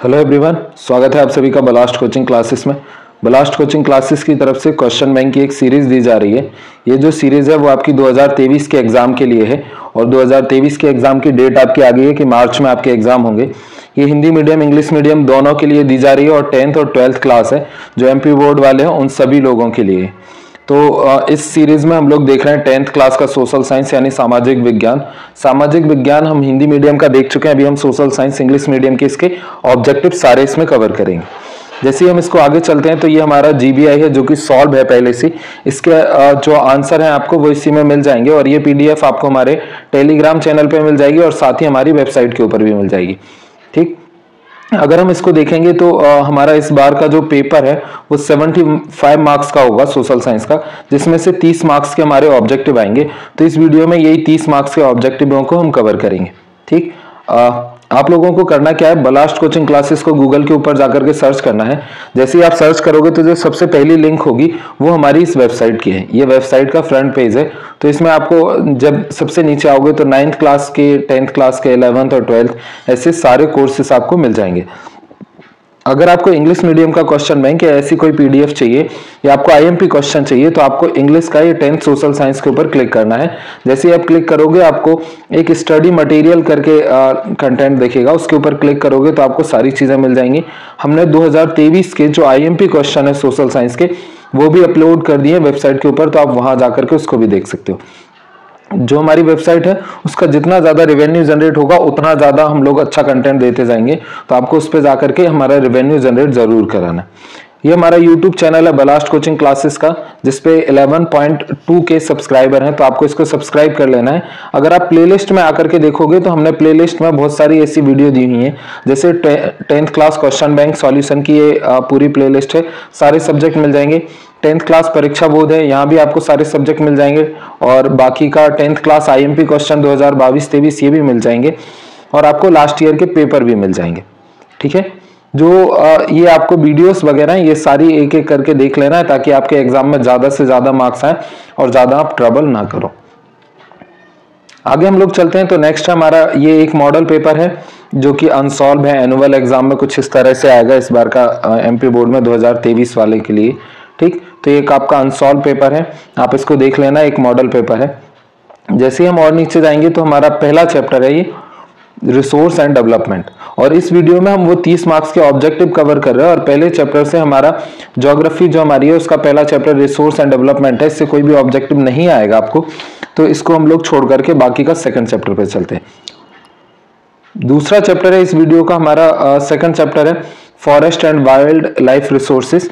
Hello everyone, स्वागत है आप सभी का बलास्ट कोचिंग क्लासेस में। बलास्ट कोचिंग क्लासेस की तरफ से क्वेश्चन बैंक की एक सीरीज दी जा रही है। ये जो सीरीज है वो आपकी 2023 के एग्जाम के लिए है और 2023 के एग्जाम की डेट आपकी आ गई है कि मार्च में आपके एग्जाम होंगे। ये हिंदी मीडियम इंग्लिश मीडियम दोनों के लिए दी जा रही है और 10th और 12th क्लास है जो एमपी बोर्ड वाले हैं उन सभी लोगों के लिए। तो इस सीरीज में हम लोग देख रहे हैं 10th क्लास का सोशल साइंस यानी सामाजिक विज्ञान। सामाजिक विज्ञान हम हिंदी मीडियम का देख चुके हैं, अभी हम सोशल साइंस इंग्लिश मीडियम के इसके ऑब्जेक्टिव सारे इसमें कवर करेंगे। जैसे ही हम इसको आगे चलते हैं तो ये हमारा जीबीआई है जो कि सॉल्व है पहले से। इसके जो आंसर है आपको वो इसी में मिल जाएंगे और ये पीडीएफ आपको हमारे टेलीग्राम चैनल पे मिल जाएगी और साथ ही हमारी वेबसाइट के ऊपर भी मिल जाएगी। ठीक, अगर हम इसको देखेंगे तो हमारा इस बार का जो पेपर है वो 75 मार्क्स का होगा सोशल साइंस का, जिसमें से 30 मार्क्स के हमारे ऑब्जेक्टिव आएंगे। तो इस वीडियो में यही 30 मार्क्स के ऑब्जेक्टिवों को हम कवर करेंगे। ठीक, आप लोगों को करना क्या है, बलास्ट कोचिंग क्लासेस को गूगल के ऊपर जाकर के सर्च करना है। जैसे ही आप सर्च करोगे तो जो सबसे पहली लिंक होगी वो हमारी इस वेबसाइट की है। ये वेबसाइट का फ्रंट पेज है। तो इसमें आपको जब सबसे नीचे आओगे तो 9th क्लास के, 10th क्लास के, 11th और 12th ऐसे सारे कोर्सेस आपको मिल जाएंगे। अगर आपको इंग्लिश मीडियम का क्वेश्चन बैंक या ऐसी कोई पीडीएफ चाहिए या आपको आईएमपी क्वेश्चन चाहिए तो आपको इंग्लिश का ये 10th सोशल साइंस के ऊपर क्लिक करना है। जैसे ही आप क्लिक करोगे आपको एक स्टडी मटेरियल करके कंटेंट दिखेगा, उसके ऊपर क्लिक करोगे तो आपको सारी चीजें मिल जाएंगी। हमने 2023 के जो आईएमपी क्वेश्चन है सोशल साइंस के वो भी अपलोड कर दिए वेबसाइट के ऊपर, तो आप वहां जाकर के उसको भी देख सकते हो। जो हमारी वेबसाइट है उसका जितना ज्यादा रेवेन्यू जनरेट होगा उतना ज्यादा हम लोग अच्छा कंटेंट देते जाएंगे, तो आपको उस पर जाकर के हमारा रेवेन्यू जनरेट जरूर कराना है। ये हमारा यूट्यूब चैनल है बलास्ट कोचिंग क्लासेस का, जिसपे 11.2 के सब्सक्राइबर हैं, तो आपको इसको सब्सक्राइब कर लेना है। अगर आप प्लेलिस्ट में आकर के देखोगे तो हमने प्लेलिस्ट में बहुत सारी ऐसी वीडियो दी हुई है, जैसे 10th class question bank solution की ये पूरी प्लेलिस्ट है, सारे सब्जेक्ट मिल जाएंगे। 10th क्लास परीक्षा बोध है, यहाँ भी आपको सारे सब्जेक्ट मिल जाएंगे और बाकी का 10th क्लास आईएमपी क्वेश्चन 2022-23 ये भी मिल जाएंगे और आपको लास्ट ईयर के पेपर भी मिल जाएंगे। ठीक है, जो ये आपको वीडियोस वगैरह ये सारी एक एक करके देख लेना है ताकि आपके एग्जाम में ज्यादा से ज्यादा मार्क्स आए और ज्यादा आप ट्रबल ना करो। आगे हम लोग चलते हैं तो नेक्स्ट हमारा ये एक मॉडल पेपर है जो कि अनसॉल्व है। एनुअल एग्जाम में कुछ इस तरह से आएगा इस बार का एमपी बोर्ड में 2023 वाले के लिए। ठीक, तो एक आपका अनसॉल्व पेपर है, आप इसको देख लेना, एक मॉडल पेपर है। जैसे ही हम और नीचे जाएंगे तो हमारा पहला चैप्टर है ये रिसोर्स एंड डेवलपमेंट, और इस वीडियो में हम वो 30 मार्क्स के ऑब्जेक्टिव कवर कर रहे हैं और पहले चैप्टर से हमारा ज्योग्राफी जो हमारी है उसका पहला चैप्टर रिसोर्स एंड डेवलपमेंट है, इससे कोई भी ऑब्जेक्टिव नहीं आएगा आपको, तो इसको हम लोग छोड़ करके बाकी का सेकंड चैप्टर पे चलते हैं। दूसरा चैप्टर है इस वीडियो का हमारा सेकंड चैप्टर है forest and wildlife resources,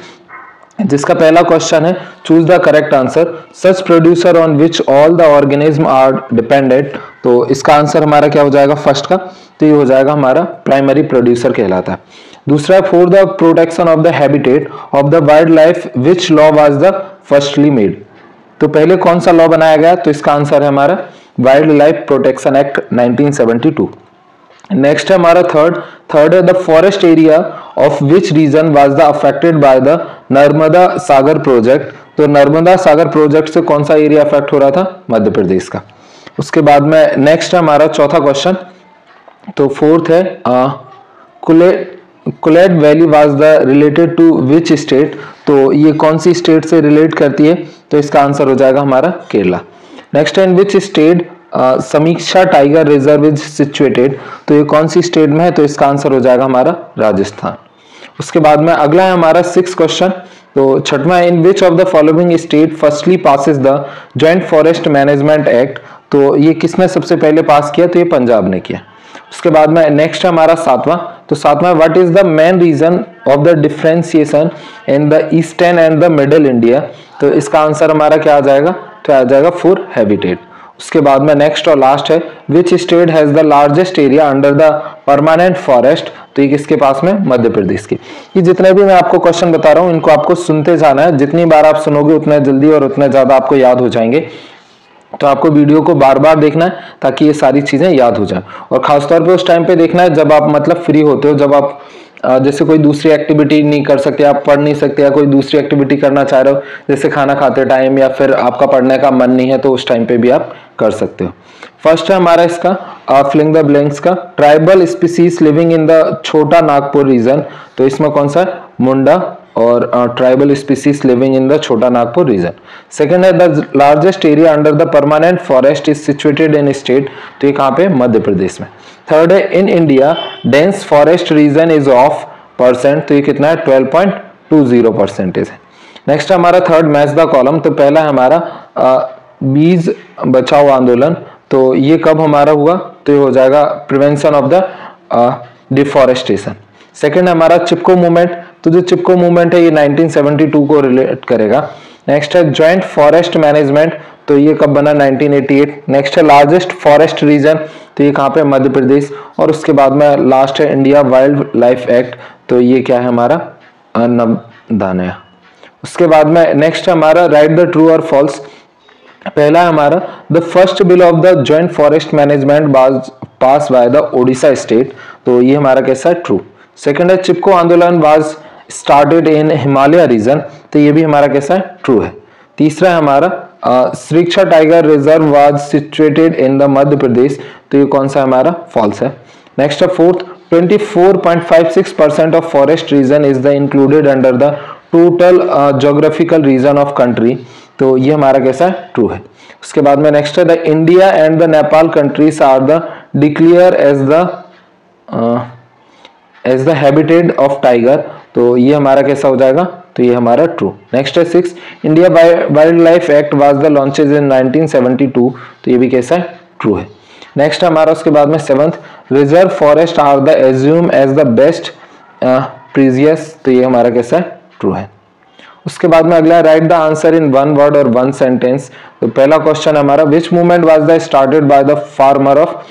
जिसका पहला क्वेश्चन है choose the correct answer, such producer on which all the organism are dependent. तो इसका आंसर हमारा क्या हो जाएगा फर्स्ट का, तो ये हो जाएगा हमारा प्राइमरी प्रोड्यूसर कहलाता है। दूसरा है for the protection of the habitat of the wild life which law was the firstly made. तो पहले कौन सा लॉ बनाया गया, तो इसका आंसर है हमारा wild life protection act 1972। Next है हमारा थर्ड है the forest area of which region was the affected by the Narmada Sagar project. तो नर्मदा सागर प्रोजेक्ट से कौन सा एरिया अफेक्ट हो रहा था, मध्य प्रदेश का। उसके बाद में नेक्स्ट है हमारा चौथा क्वेश्चन, तो फोर्थ है कुलेट valley was the related to which state. तो ये कौन सी स्टेट से रिलेट करती है, तो इसका आंसर हो जाएगा हमारा केरला। नेक्स्ट है इन विच स्टेट समीक्षा टाइगर रिजर्व इज सिचुएटेड। तो ये कौन सी स्टेट में है, तो इसका आंसर हो जाएगा हमारा राजस्थान। उसके बाद में अगला है हमारा 6th क्वेश्चन, तो छठवां in which of the following state firstly passes the joint forest management act. तो ये किसने सबसे पहले पास किया, तो ये पंजाब ने किया। उसके बाद में नेक्स्ट है हमारा सातवां, तो सातवां what is the main reason of the differentiation in the eastern and the middle India. तो इसका आंसर हमारा क्या आ जाएगा, तो आ जाएगा फॉर हैबिटेट। उसके बाद में नेक्स्ट और लास्ट है which state has the largest area under the permanent forest. तो ये किसके पास में, मध्य प्रदेश की। ये जितने भी मैं आपको क्वेश्चन बता रहा हूँ इनको आपको सुनते जाना है, जितनी बार आप सुनोगे उतना जल्दी और उतना ज्यादा आपको याद हो जाएंगे। तो आपको वीडियो को बार बार देखना है ताकि ये सारी चीजें याद हो जाए, और खासतौर पे उस टाइम पे देखना है जब आप मतलब फ्री होते हो, जब आप जैसे कोई दूसरी एक्टिविटी नहीं कर सकते, आप पढ़ नहीं सकते या कोई दूसरी एक्टिविटी करना चाह रहे हो जैसे खाना खाते टाइम या फिर आपका पढ़ने का मन नहीं है तो उस टाइम पे भी आप कर सकते हो। फर्स्ट है हमारा इसका फिलिंग द ब्लैंक्स का, tribal species living in the छोटा नागपुर रीजन, तो इसमें कौन सा है, मुंडा और tribal species living in the छोटा नागपुर रीजन। सेकंड है the largest area under the permanent forest is situated in state, तो ये कहाँ पे, मध्य प्रदेश में। थर्ड है in India dense forest region is of percent, तो ये कितना है, 12.20% है। नेक्स्ट हमारा थर्ड मैच द कॉलम, तो पहला है हमारा बीज बचाओ आंदोलन, तो ये कब हमारा हुआ, तो ये हो जाएगा prevention of the deforestation. Second हमारा चिपको मूवमेंट, तो जो चिपको मूवमेंट है ये 1972 को रिलेट करेगा। नेक्स्ट है ज्वाइंट फॉरेस्ट मैनेजमेंट, तो ये कब बना, 1988। नेक्स्ट है लार्जेस्ट फॉरेस्ट रीजन, तो ये कहाँ पे, मध्य प्रदेश। और उसके बाद में लास्ट है इंडिया वाइल्ड लाइफ एक्ट, तो ये क्या है हमारा, नवदान्य। उसके बाद में नेक्स्ट है हमारा राइट द ट्रू और फॉल्स। पहला है हमारा the first bill of the joint forest management was pass by the Odisha state, तो ये हमारा कैसा है, ट्रू। सेकंड है चिपको आंदोलन was started in Himalaya region, तो ये भी हमारा कैसा है, ट्रू है। तीसरा है हमारा Sariska tiger reserve was situated in the Madhya Pradesh, तो ये कौन सा हमारा, फॉल्स है। नेक्स्ट है fourth 24.56% of forest region is the included under the total geographical region of country, तो ये हमारा कैसा है, ट्रू है। उसके बाद में नेक्स्ट है the India and the Nepal countries are the declare as the habitat of tiger, तो ये हमारा कैसा हो जाएगा, तो ये हमारा ट्रू। नेक्स्ट है 6 India wild life act was the launches in 1972, तो ये भी कैसा है, ट्रू है। नेक्स्ट हमारा उसके बाद में 7th reserve forest are the assume as the best precious, तो ये हमारा कैसा है, ट्रू है। उसके बाद में अगला write the answer in one word और वन सेंटेंस, तो पहला क्वेश्चन हमारा विच movement was the started by the farmer of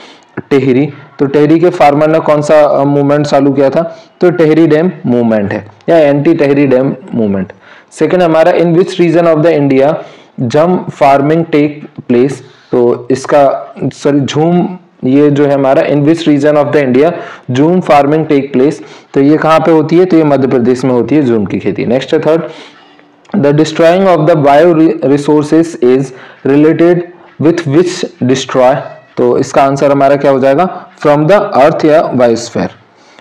Tehri, तो टेहरी के फार्मर ने कौन सा मूवमेंट चालू किया था, तो टेहरी डैम मूवमेंट है या anti Tehri dam movement. Second हमारा in which region of the India jhum farming take place, तो इसका सॉरी झूम, ये जो है हमारा in which region of the India jhum farming take place, तो ये कहाँ पे होती है, तो ये मध्य प्रदेश में होती है जूम की खेती। नेक्स्ट है third the destroying of the bio resources is related with which destroy, तो इसका आंसर हमारा क्या हो जाएगा, फ्रॉम द अर्थ या बायोस्फीयर।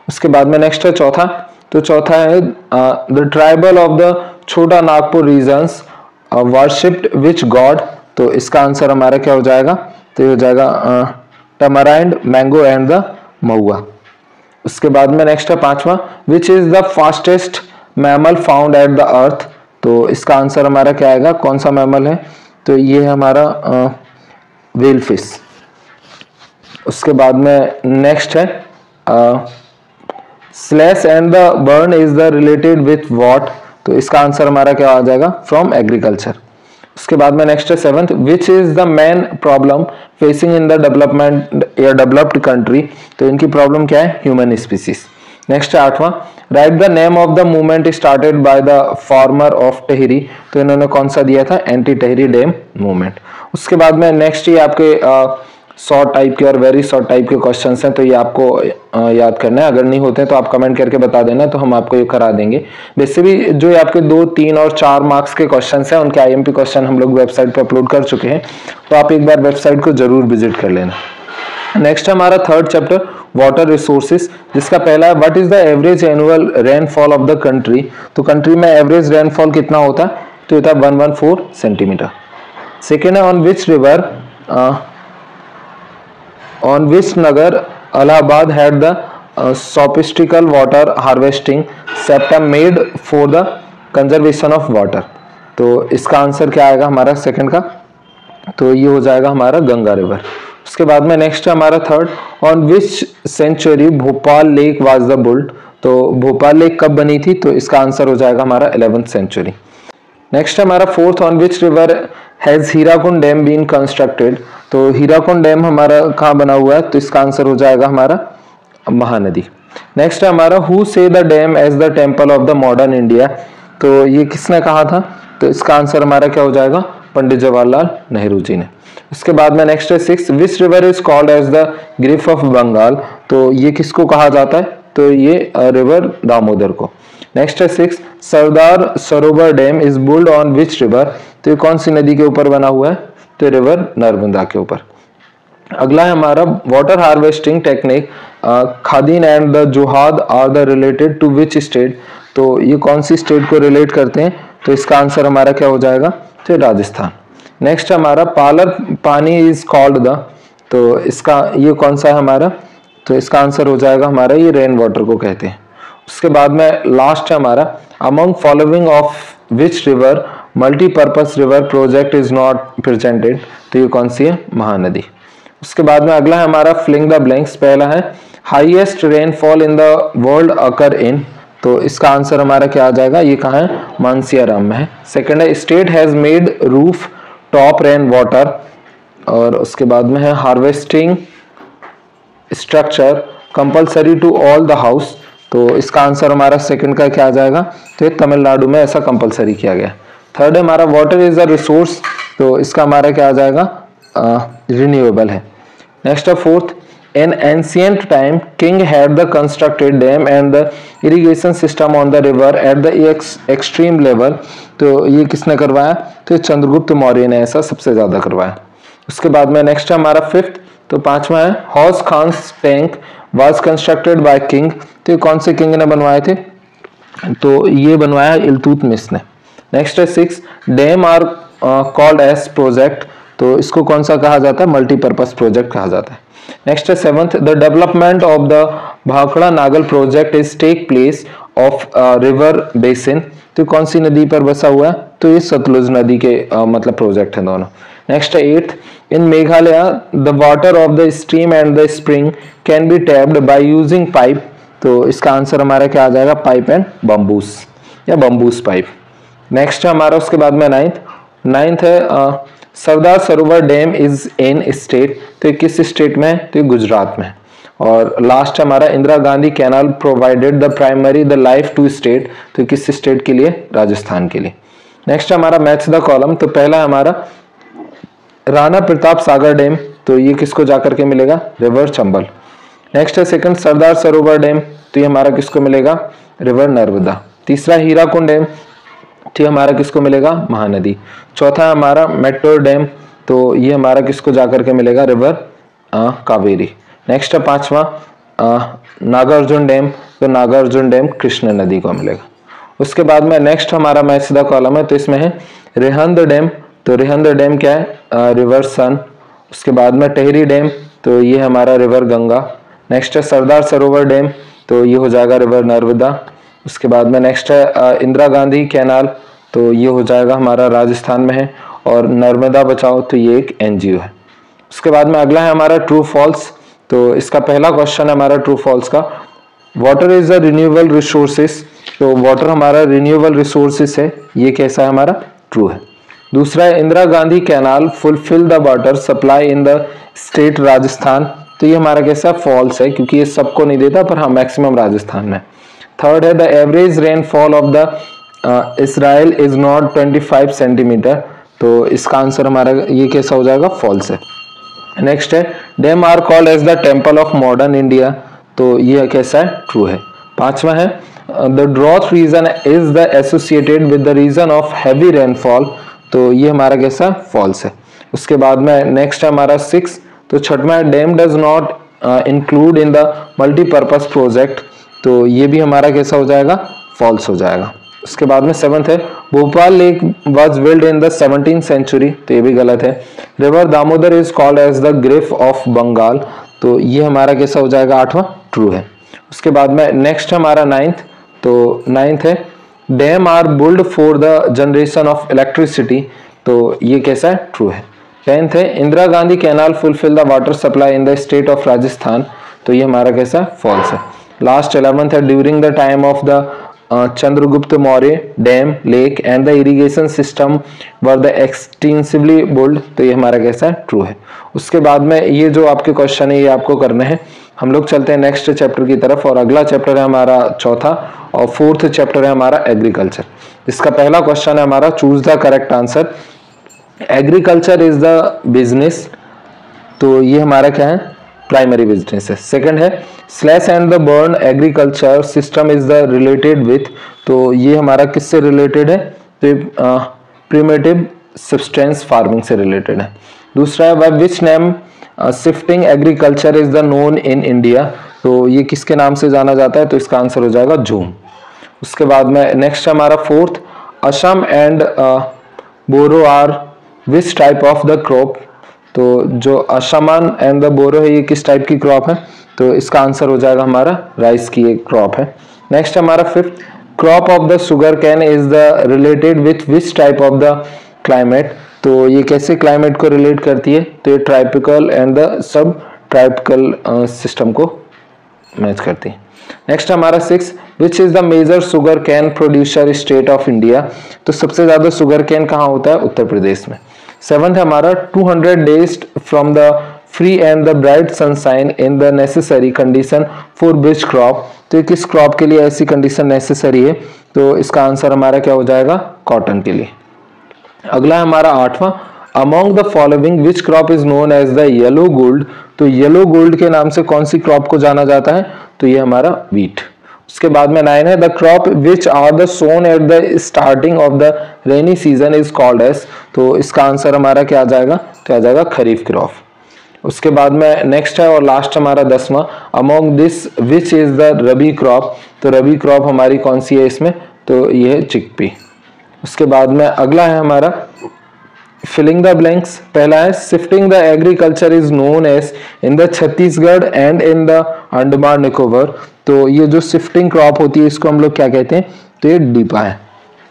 उसके बाद में नेक्स्ट है चौथा, तो चौथा है द ट्राइबल ऑफ द छोटा Nagpur regions worshipped which God, तो इसका आंसर हमारा क्या हो जाएगा, तो ये हो जाएगा टमराइंड, मैंगो एंड द महुआ। उसके बाद में नेक्स्ट है पांचवा विच is the fastest mammal found at the earth, तो इसका आंसर हमारा क्या आएगा, कौन सा मैमल है, तो ये है हमारा व्हेल फिश। उसके बाद में नेक्स्ट है slash and the burn is the related with what, तो इसका आंसर हमारा क्या आ जाएगा, फ्रॉम एग्रीकल्चर। उसके बाद में नेक्स्ट है 7th which is the main problem facing in the development या डेवलप्ड कंट्री, तो इनकी प्रॉब्लम क्या है, ह्यूमन स्पीसीज। नेक्स्ट है 8वां write the name of the movement started by the farmer of Tehri, तो इन्होंने कौन सा दिया था, एंटी टेहरी डैम मूवमेंट। उसके बाद में नेक्स्ट ही आपके शॉर्ट टाइप के और वेरी शॉर्ट टाइप के क्वेश्चंस हैं, तो ये आपको याद करना है, अगर नहीं होते हैं तो आप कमेंट करके बता देना, तो हम आपको ये करा देंगे। वैसे भी जो आपके 2, 3 और 4 मार्क्स के क्वेश्चंस हैं उनके IMP क्वेश्चन हम लोग वेबसाइट पे अपलोड कर चुके हैं, तो आप एक बार वेबसाइट को जरूर विजिट कर लेना। नेक्स्ट हमारा थर्ड चैप्टर वाटर रिसोर्सेज, जिसका पहला है what is the average annual rainfall of the country, तो कंट्री में एवरेज रेनफॉल कितना होता है, तो होता है 114 सेंटीमीटर। सेकेंड है on which river on which Nagar Allahabad had the sophistical water harvesting system made for the conservation of water, तो इसका आंसर क्या आएगा हमारा सेकंड का, तो ये हो जाएगा हमारा गंगा रिवर। उसके बाद में नेक्स्ट है हमारा third on which century Bhopal lake was the built, तो भोपाल लेक कब बनी थी, तो इसका आंसर हो जाएगा हमारा 11th सेंचुरी। नेक्स्ट हमारा fourth on which river has Hirakud dam been constructed, तो हीराकुंड डैम हमारा कहाँ बना हुआ है, तो इसका आंसर हो जाएगा हमारा महानदी। नेक्स्ट है हमारा who say the dam as the temple of the modern India, तो ये किसने कहा था, तो इसका आंसर हमारा क्या हो जाएगा, पंडित जवाहरलाल नेहरू जी ने। उसके बाद में नेक्स्ट है 6 which river is called as the grief of Bengal, तो ये किसको कहा जाता है, तो ये रिवर दामोदर को। नेक्स्ट है 6, Sardar Sarovar dam is build on which river, तो ये कौन सी नदी के ऊपर बना हुआ है, तो रिवर नर्मदा के ऊपर। अगला है हमारा water harvesting technique khadin and the johad are the related to which state, तो ये कौन सी स्टेट को रिलेट करते हैं, तो इसका आंसर हमारा क्या हो जाएगा, तो राजस्थान। नेक्स्ट हमारा पालर पानी इज कॉल्ड द, तो इसका ये कौन सा है हमारा, तो इसका आंसर हो जाएगा हमारा ये रेन वाटर को कहते हैं। उसके बाद में लास्ट है हमारा among following of which river multipurpose river project is not presented, तो ये कौन सी है, महानदी। उसके बाद में अगला है हमारा फिलिंग द ब्लैंक्स। पहला है highest rainfall in the world occur in, तो इसका आंसर हमारा क्या आ जाएगा, ये कहाँ है, मानसियाराम में है। सेकंड है state has made roof top rain water, और उसके बाद में है harvesting structure compulsory to all the house, तो इसका आंसर हमारा सेकंड का क्या आ जाएगा, तो तमिलनाडु में ऐसा कंपलसरी किया गया। थर्ड है हमारा वाटर इज अ रिसोर्स, तो इसका हमारा क्या आ जाएगा, रिन्यूएबल है। नेक्स्ट है fourth, in ancient time king had the constructed dam and the irrigation system on the river at the extreme level, तो ये किसने करवाया, तो चंद्रगुप्त मौर्य ने ऐसा सबसे ज्यादा करवाया। उसके बाद में नेक्स्ट है हमारा फिफ्थ, तो पांचवा है Hauz Khan's tank was constructed by king, तो ये कौन से किंग ने बनवाए थे, तो ये बनवाया इल्तुतमिश ने। नेक्स्ट है six, dam are called as project, तो इसको कौन सा कहा जाता है, मल्टीपर्पज प्रोजेक्ट कहा जाता है। नेक्स्ट है seventh, the development of the Bhakra Nangal project is take place of river basin, तो कौन सी नदी पर बसा हुआ है, तो ये सतलुज नदी के मतलब प्रोजेक्ट है दोनों। नेक्स्ट है eighth, in Meghalaya the water of the stream and the spring can be tapped by using pipe, तो इसका आंसर हमारा क्या आ जाएगा, पाइप एंड बम्बूस या बम्बूस पाइप। नेक्स्ट है हमारा उसके बाद में नाइन्थ है Sardar Sarovar dam is in state, तो किस स्टेट में है, तो गुजरात में। और लास्ट हमारा Indira Gandhi canal provided the primary the life to state, तो किस स्टेट के लिए, राजस्थान के लिए। नेक्स्ट हमारा मैच द कॉलम, तो पहला हमारा राणा प्रताप सागर डैम, तो ये किसको जाकर के मिलेगा, रिवर चंबल। नेक्स्ट है सेकंड सरदार सरोवर डैम, तो ये हमारा किसको मिलेगा, रिवर नर्मदा। तीसरा हीराकुंड डैम, ठीक हमारा किसको मिलेगा, महानदी। चौथा हमारा मेट्रो डैम, तो ये हमारा किसको जाकर के मिलेगा, रिवर कावेरी। नेक्स्ट है पांचवा नागार्जुन डैम, तो नागार्जुन डैम कृष्ण नदी को मिलेगा। उसके बाद में नेक्स्ट हमारा मैच द कॉलम है, तो इसमें है रिहंद डैम, तो रिहंद डैम क्या है, रिवर सन। उसके बाद में टेहरी डैम, तो ये हमारा रिवर गंगा। नेक्स्ट है सरदार सरोवर डैम, तो ये हो जाएगा रिवर नर्मदा। उसके बाद में नेक्स्ट है इंदिरा गांधी कैनाल, तो ये हो जाएगा हमारा राजस्थान में है। और नर्मदा बचाओ, तो ये एक एनजीओ है। उसके बाद में अगला है हमारा ट्रू फॉल्स, तो इसका पहला क्वेश्चन है हमारा ट्रू फॉल्स का, water is a renewable resources, तो वाटर हमारा रिन्यूएबल रिसोर्सेस है, ये कैसा है हमारा, ट्रू है। दूसरा है Indira Gandhi canal fulfil the water supply in the state Rajasthan, तो ये हमारा कैसा फॉल्स है, क्योंकि ये सबको नहीं देता, पर हाँ मैक्सिमम राजस्थान में। थर्ड है the average rainfall of the Israel is not 25 centimetre, तो इसका आंसर हमारा ये कैसा हो जाएगा, फॉल्स है। नेक्स्ट है dam are called as the temple of modern India, तो ये कैसा है, ट्रू है। पांचवा है the drought region is the associated with the reason of heavy rainfall, तो ये हमारा कैसा, फॉल्स है। उसके बाद में नेक्स्ट है हमारा सिक्स, तो छठवां है dam does not include in the multipurpose project, तो ये भी हमारा कैसा हो जाएगा, फॉल्स हो जाएगा। उसके बाद में सेवंथ है Bhopal lake was build in the 17th century, तो ये भी गलत है। River Damodar is called as the grief of Bengal, तो ये हमारा कैसा हो जाएगा, आठवां, ट्रू है। उसके बाद में नेक्स्ट हमारा नाइन्थ, तो नाइन्थ है dam are build for the generation of electricity, तो ये कैसा है, ट्रू है। 10th है Indira Gandhi canal fulfil the water supply in the state of Rajasthan, तो ये हमारा कैसा, फॉल्स है। लास्ट 11th है during the time of the Chandragupta Maurya dam lake and the irrigation system were the extensively build, तो ये हमारा कैसा है, ट्रू है। उसके बाद में ये जो आपके क्वेश्चन है ये आपको करने हैं। हम लोग चलते हैं नेक्स्ट चैप्टर की तरफ, और अगला चैप्टर है हमारा चौथा, और फोर्थ चैप्टर है हमारा एग्रीकल्चर। इसका पहला क्वेश्चन है हमारा choose the correct answer. Agriculture is the business, तो ये हमारा क्या है, प्राइमरी बिजनेस है। सेकंड है slash and the burn agriculture system is the related with, तो ये हमारा किससे रिलेटेड है, तो प्रिमिटिव सब्सटेंस फार्मिंग से रिलेटेड है। दूसरा है by which name shifting agriculture is the known in India, तो ये किसके नाम से जाना जाता है, तो इसका आंसर हो जाएगा झूम। उसके बाद में नेक्स्ट हमारा fourth, Assam and Boro are which type of the crop, तो जो असमान एंड द बोरो है ये किस टाइप की क्रॉप है, तो इसका आंसर हो जाएगा हमारा राइस की एक क्रॉप है। नेक्स्ट हमारा fifth, crop of the sugar cane is the related with which type of the climate, तो ये कैसे क्लाइमेट को रिलेट करती है, तो ये ट्राइपिकल एंड द सब ट्राइपिकल सिस्टम को मैच करती है। नेक्स्ट हमारा six, which is the major sugarcane producer state of India, तो सबसे ज्यादा शुगर कैन कहाँ होता है, उत्तर प्रदेश में। सेवंथ हमारा 200 days from the free and the bright sunshine in the necessary condition for which crop, तो किस क्रॉप के लिए ऐसी कंडीशन नेसेसरी है, तो इसका आंसर हमारा क्या हो जाएगा, कॉटन के लिए। अगला हमारा आठवां, among the following which crop is known as the yellow gold, तो येलो गोल्ड के नाम से कौन सी क्रॉप को जाना जाता है, तो ये हमारा व्हीट। उसके बाद में 9 है the crop which are the sown at the starting of the rainy season is called as, तो इसका आंसर हमारा क्या आ जाएगा, तो आ जाएगा खरीफ क्रॉप। उसके बाद में नेक्स्ट है और लास्ट हमारा 10वां, among this which is the rabi crop, तो रबी क्रॉप हमारी कौन सी है इसमें, तो ये है चिकपी। उसके बाद में अगला है हमारा फिलिंग द ब्लैंक्स। पहला है shifting the agriculture is known as in the Chhattisgarh and in the Andaman Nicobar, तो ये जो शिफ्टिंग क्रॉप होती है इसको हम लोग क्या कहते हैं, तो ये डीपा है।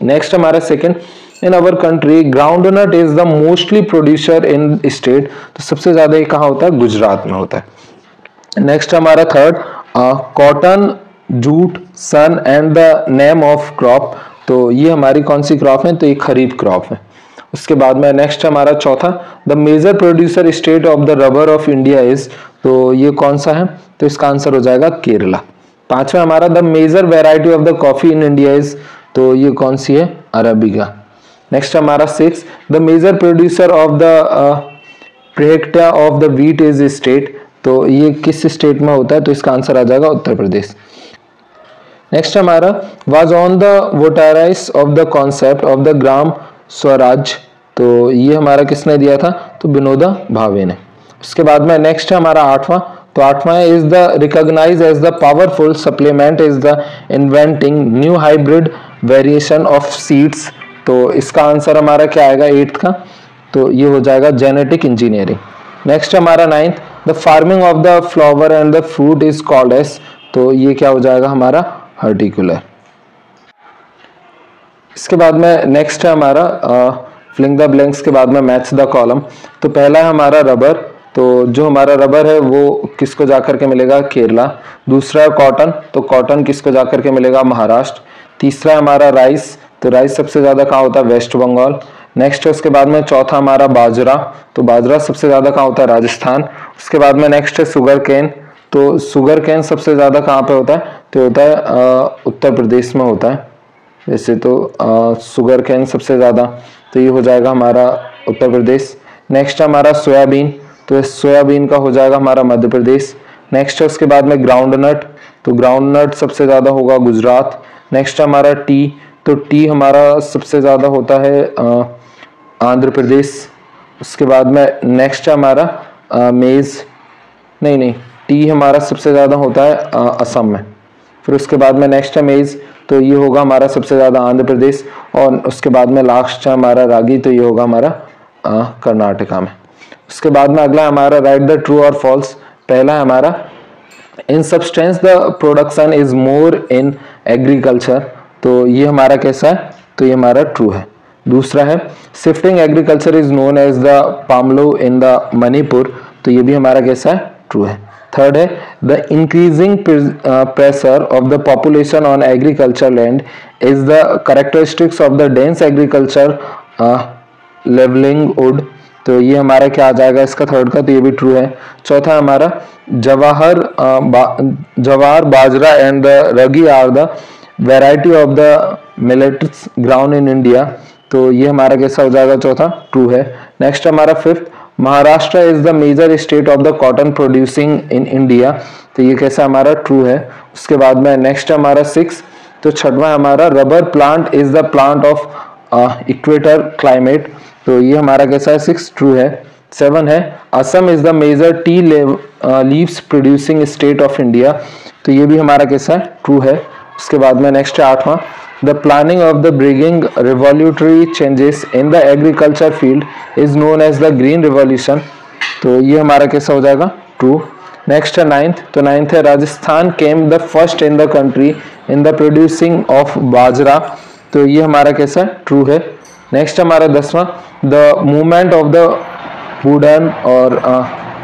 नेक्स्ट हमारा second, in our country groundnut is the mostly producer in state, तो सबसे ज्यादा ये कहाँ होता है, गुजरात में होता है। नेक्स्ट हमारा third, cotton jute sunn and the name of crop, तो ये हमारी कौन सी क्रॉप है, तो ये खरीफ क्रॉप है। उसके बाद में नेक्स्ट हमारा चौथा, the major producer state of the rubber of India is, तो ये कौन सा है, तो इसका आंसर हो जाएगा केरला। पांचवा हमारा the major variety of the coffee in India is, तो ये कौन सी है, अरेबिका। नेक्स्ट हमारा six, the major producer of the product of the wheat is state, तो ये किस स्टेट में होता है, तो इसका आंसर आ जाएगा उत्तर प्रदेश। नेक्स्ट हमारा was on the votaries of the concept of the gram swaraj, तो ये हमारा किसने दिया था, तो विनोबा भावे ने। उसके बाद में नेक्स्ट है हमारा आठवां, तो आठवां है is the recognise as the powerful supplement is the inventing new hybrid variation of seeds, तो इसका आंसर हमारा क्या आएगा एट्थ का, तो ये हो जाएगा जेनेटिक इंजीनियरिंग। नेक्स्ट हमारा ninth, the farming of the flower and the fruit is called as, तो ये क्या हो जाएगा हमारा हॉर्टिकुलर। इसके बाद में नेक्स्ट है हमारा फिलिंग द ब्लैंक्स के बाद में मैच द कॉलम। तो पहला है हमारा रबर, तो जो हमारा रबर है वो किसको जाकर के मिलेगा, केरला। दूसरा है कॉटन, तो कॉटन किसको जाकर के मिलेगा, महाराष्ट्र। तीसरा है हमारा राइस, तो राइस सबसे ज्यादा कहाँ होता है, वेस्ट बंगाल। नेक्स्ट है उसके बाद में चौथा हमारा बाजरा, तो बाजरा सबसे ज्यादा कहाँ होता है, राजस्थान। उसके बाद में नेक्स्ट है शुगर केन, तो शुगर केन सबसे ज्यादा कहाँ पे होता है, तो होता है उत्तर प्रदेश में होता है वैसे तो शुगर केन सबसे ज्यादा, तो ये हो जाएगा हमारा उत्तर प्रदेश। नेक्स्ट हमारा सोयाबीन, तो सोयाबीन का हो जाएगा हमारा मध्य प्रदेश। नेक्स्ट है उसके बाद में ग्राउंड नट, तो ग्राउंड नट सबसे ज्यादा होगा गुजरात। नेक्स्ट हमारा टी, तो टी हमारा सबसे ज्यादा होता है आंध्र प्रदेश। उसके बाद में नेक्स्ट है हमारा मेज, नहीं टी हमारा सबसे ज्यादा होता है असम में। फिर उसके बाद में नेक्स्ट है मेज, तो ये होगा हमारा सबसे ज्यादा आंध्र प्रदेश। और उसके बाद में लास्ट है हमारा रागी, तो ये होगा हमारा कर्नाटका में। उसके बाद में अगला हमारा राइट द ट्रू और फॉल्स। पहला है हमारा in substance the production is more in agriculture, तो ये हमारा कैसा है, तो ये हमारा ट्रू है। दूसरा है shifting agriculture is known as the Pamlou in the Manipur, तो ये भी हमारा कैसा है, ट्रू है। थर्ड है the increasing pressure of the population on agriculture land is the characteristics of the dense agriculture levelling wood, तो ये हमारा क्या आ जाएगा इसका थर्ड का, तो ये भी ट्रू है। चौथा हमारा jowar bajra and the ragi are the variety of the millets ground in India, तो ये हमारा कैसा हो जाएगा, चौथा ट्रू है। नेक्स्ट हमारा fifth Maharashtra is the major state of the cotton producing in India, तो ये कैसा हमारा ट्रू है। उसके बाद में नेक्स्ट हमारा 6, तो छठवां हमारा rubber plant is the plant of equator climate, तो ये हमारा कैसा है 6 ट्रू है। 7 है Assam is the major tea leaves producing state of India, तो ये भी हमारा कैसा है ट्रू है। उसके बाद में नेक्स्ट 8वां the planning of the bringing revolutionary changes in the agriculture field is known as the green revolution, तो ये हमारा कैसा हो जाएगा ट्रू। नेक्स्ट है 9th, तो 9th है Rajasthan came the first in the country in the producing of bajra, तो ये हमारा कैसा ट्रू है। नेक्स्ट हमारा 10वां the movement of the Bhoodan और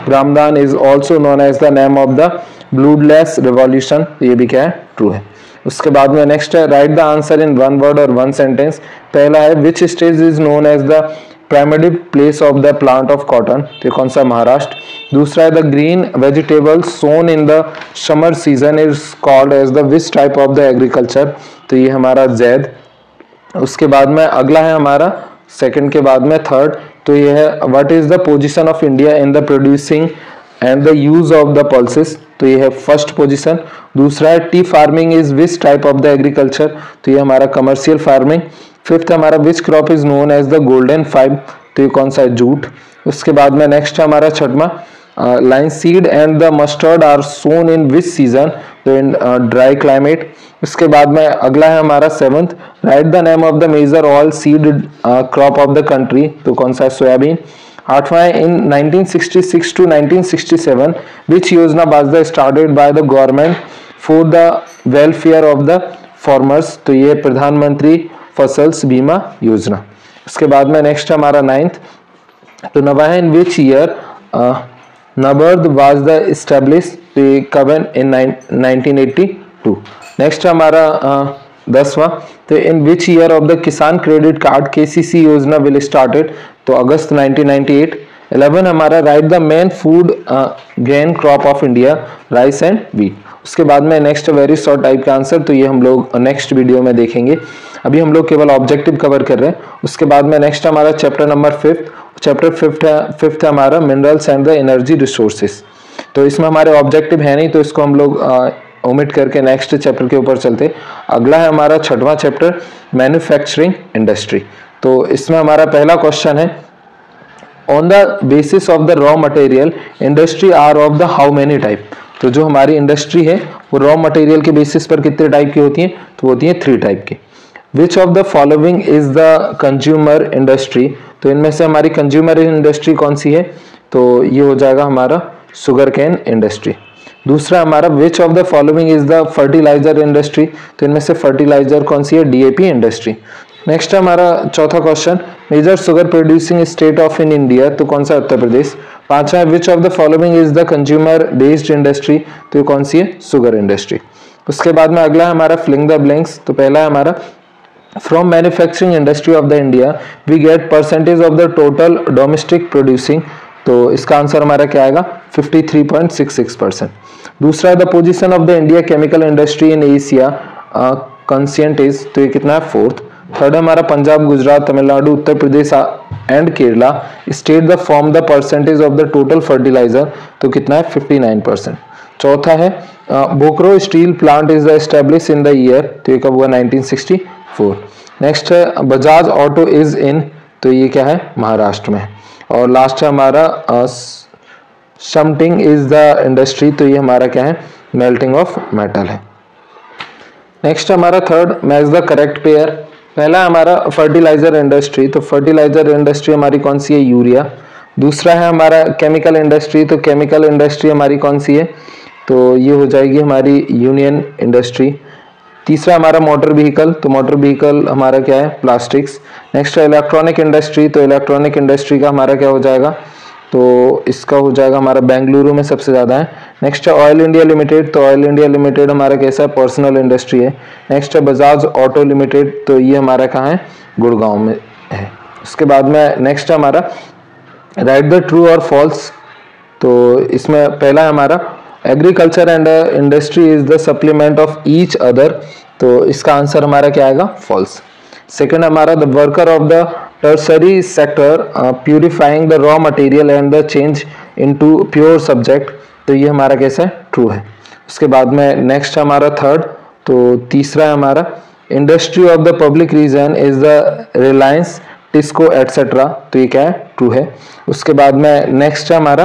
Gramdan is also known as the name of the bloodless revolution, तो ये भी क्या है ट्रू है। उसके बाद में नेक्स्ट है write the answer in 1 word और 1 सेंटेंस। पहला है which state is known as the primary place of the plant of cotton, तो कौन सा महाराष्ट्र। दूसरा है the green vegetable sown in the summer season is called as the which type of the agriculture, तो ये हमारा जैद। उसके बाद में अगला है हमारा सेकंड के बाद में थर्ड, तो ये है what is the position of India in the producing and the use of the pulses, तो ये है फर्स्ट पोजीशन। दूसरा है tea farming is which type of the agriculture, तो ये हमारा कमर्शियल फार्मिंग। फिफ्थ हमारा which crop is known as the golden five, तो ये कौन सा है जूट। उसके बाद में नेक्स्ट हमारा छठवां linseed and the mustard are sown in which season, तो इन ड्राई क्लाइमेट। उसके बाद में अगला है हमारा 7th write the name of the major oilseed crop of the country, तो कौन सा है सोयाबीन। 8वां है इन 1966 to 1967 विच योजना was the started by the government for the welfare of the farmers, तो ये प्रधानमंत्री फसल बीमा योजना। उसके बाद में नेक्स्ट हमारा 9th, तो 9वां है in which year NABARD was the establish, तो ये कब इन 1982। नेक्स्ट हमारा 10वां, तो in which year of the Kisan credit card KCC yojana will started, तो अगस्त 1998। 11 हमारा write the main food grain crop of India rice and wheat. उसके बाद में नेक्स्ट वेरी शॉर्ट टाइप का आंसर, तो ये हम लोग नेक्स्ट वीडियो में देखेंगे। अभी हम लोग केवल ऑब्जेक्टिव कवर कर रहे हैं। उसके बाद में नेक्स्ट हमारा चैप्टर नंबर 5, चैप्टर 5th है हमारा minerals and the energy resources, तो इसमें हमारे ऑब्जेक्टिव है नहीं, तो इसको हम लोग ओमिट करके नेक्स्ट चैप्टर के ऊपर चलते। अगला है हमारा 6वां चैप्टर मैन्युफैक्चरिंग इंडस्ट्री, तो इसमें हमारा पहला क्वेश्चन है on the basis of the raw material industry are of the how many type, तो जो हमारी इंडस्ट्री है वो रॉ मटेरियल के बेसिस पर कितने टाइप की होती है, तो होती है 3 टाइप की। विच of the following is the consumer industry, तो इनमें से हमारी कंज्यूमर इंडस्ट्री कौन सी है, तो ये हो जाएगा हमारा शुगर कैन इंडस्ट्री। दूसरा हमारा which of the following is the fertiliser industry, तो इनमें से फर्टिलाइजर कौन सी है, डीएपी इंडस्ट्री। नेक्स्ट हमारा चौथा question major sugar producing state of in India, तो कौन सा उत्तर प्रदेश। पांचवा which of the following is the consumer based industry, तो ये कौन सी है, शुगर इंडस्ट्री। उसके बाद में अगला है हमारा फिलिंग द ब्लैंक्स, तो पहला है हमारा from manufacturing industry of the India we get percentage of the total domestic producing, तो इसका आंसर हमारा क्या आएगा 53.66%। दूसरा the position of the India chemical industry in Asia continent is, तो ये कितना है 4th। थर्ड हमारा Punjab Gujarat Tamil Nadu Uttar Pradesh and Kerala state the form the percentage of the total fertilizer, तो कितना है 59%। चौथा है Bokaro steel plant is the establish in the year, तो ये कब हुआ 1964। नेक्स्ट है बजाज ऑटो इज इन, तो ये क्या है महाराष्ट्र में। और लास्ट है हमारा समटिंग इज द इंडस्ट्री, तो ये हमारा क्या है मेल्टिंग ऑफ मेटल है। नेक्स्ट हमारा third match the correct pair. पहला हमारा फर्टिलाइजर इंडस्ट्री, तो फर्टिलाइजर इंडस्ट्री हमारी कौन सी है, यूरिया। दूसरा है हमारा केमिकल इंडस्ट्री, तो केमिकल इंडस्ट्री हमारी कौन सी है, तो ये हो जाएगी हमारी यूनियन इंडस्ट्री। तीसरा हमारा मोटर व्हीकल, तो मोटर व्हीकल हमारा क्या है प्लास्टिक्स। नेक्स्ट है इलेक्ट्रॉनिक इंडस्ट्री, तो इलेक्ट्रॉनिक इंडस्ट्री का हमारा क्या हो जाएगा, तो इसका हो जाएगा हमारा बेंगलुरु में सबसे ज़्यादा है। नेक्स्ट है ऑयल इंडिया लिमिटेड, तो ऑयल इंडिया लिमिटेड हमारा कैसा है पर्सनल इंडस्ट्री है। नेक्स्ट है बजाज ऑटो लिमिटेड, तो ये हमारा कहाँ है गुड़गांव में है। उसके बाद में नेक्स्ट है हमारा राइट द ट्रू और फॉल्स, तो इसमें पहला है हमारा agriculture and industry is the supplement of each other, तो इसका आंसर हमारा क्या आएगा फॉल्स। सेकंड हमारा the worker of the tertiary sector purifying the raw material and the change into pure subject, तो ये हमारा कैसा है, ट्रू है। उसके बाद में नेक्स्ट हमारा थर्ड, तो तीसरा है हमारा industry of the public region is the Reliance, TISCO etcetera, तो ये क्या है, ट्रू है। उसके बाद में नेक्स्ट है हमारा,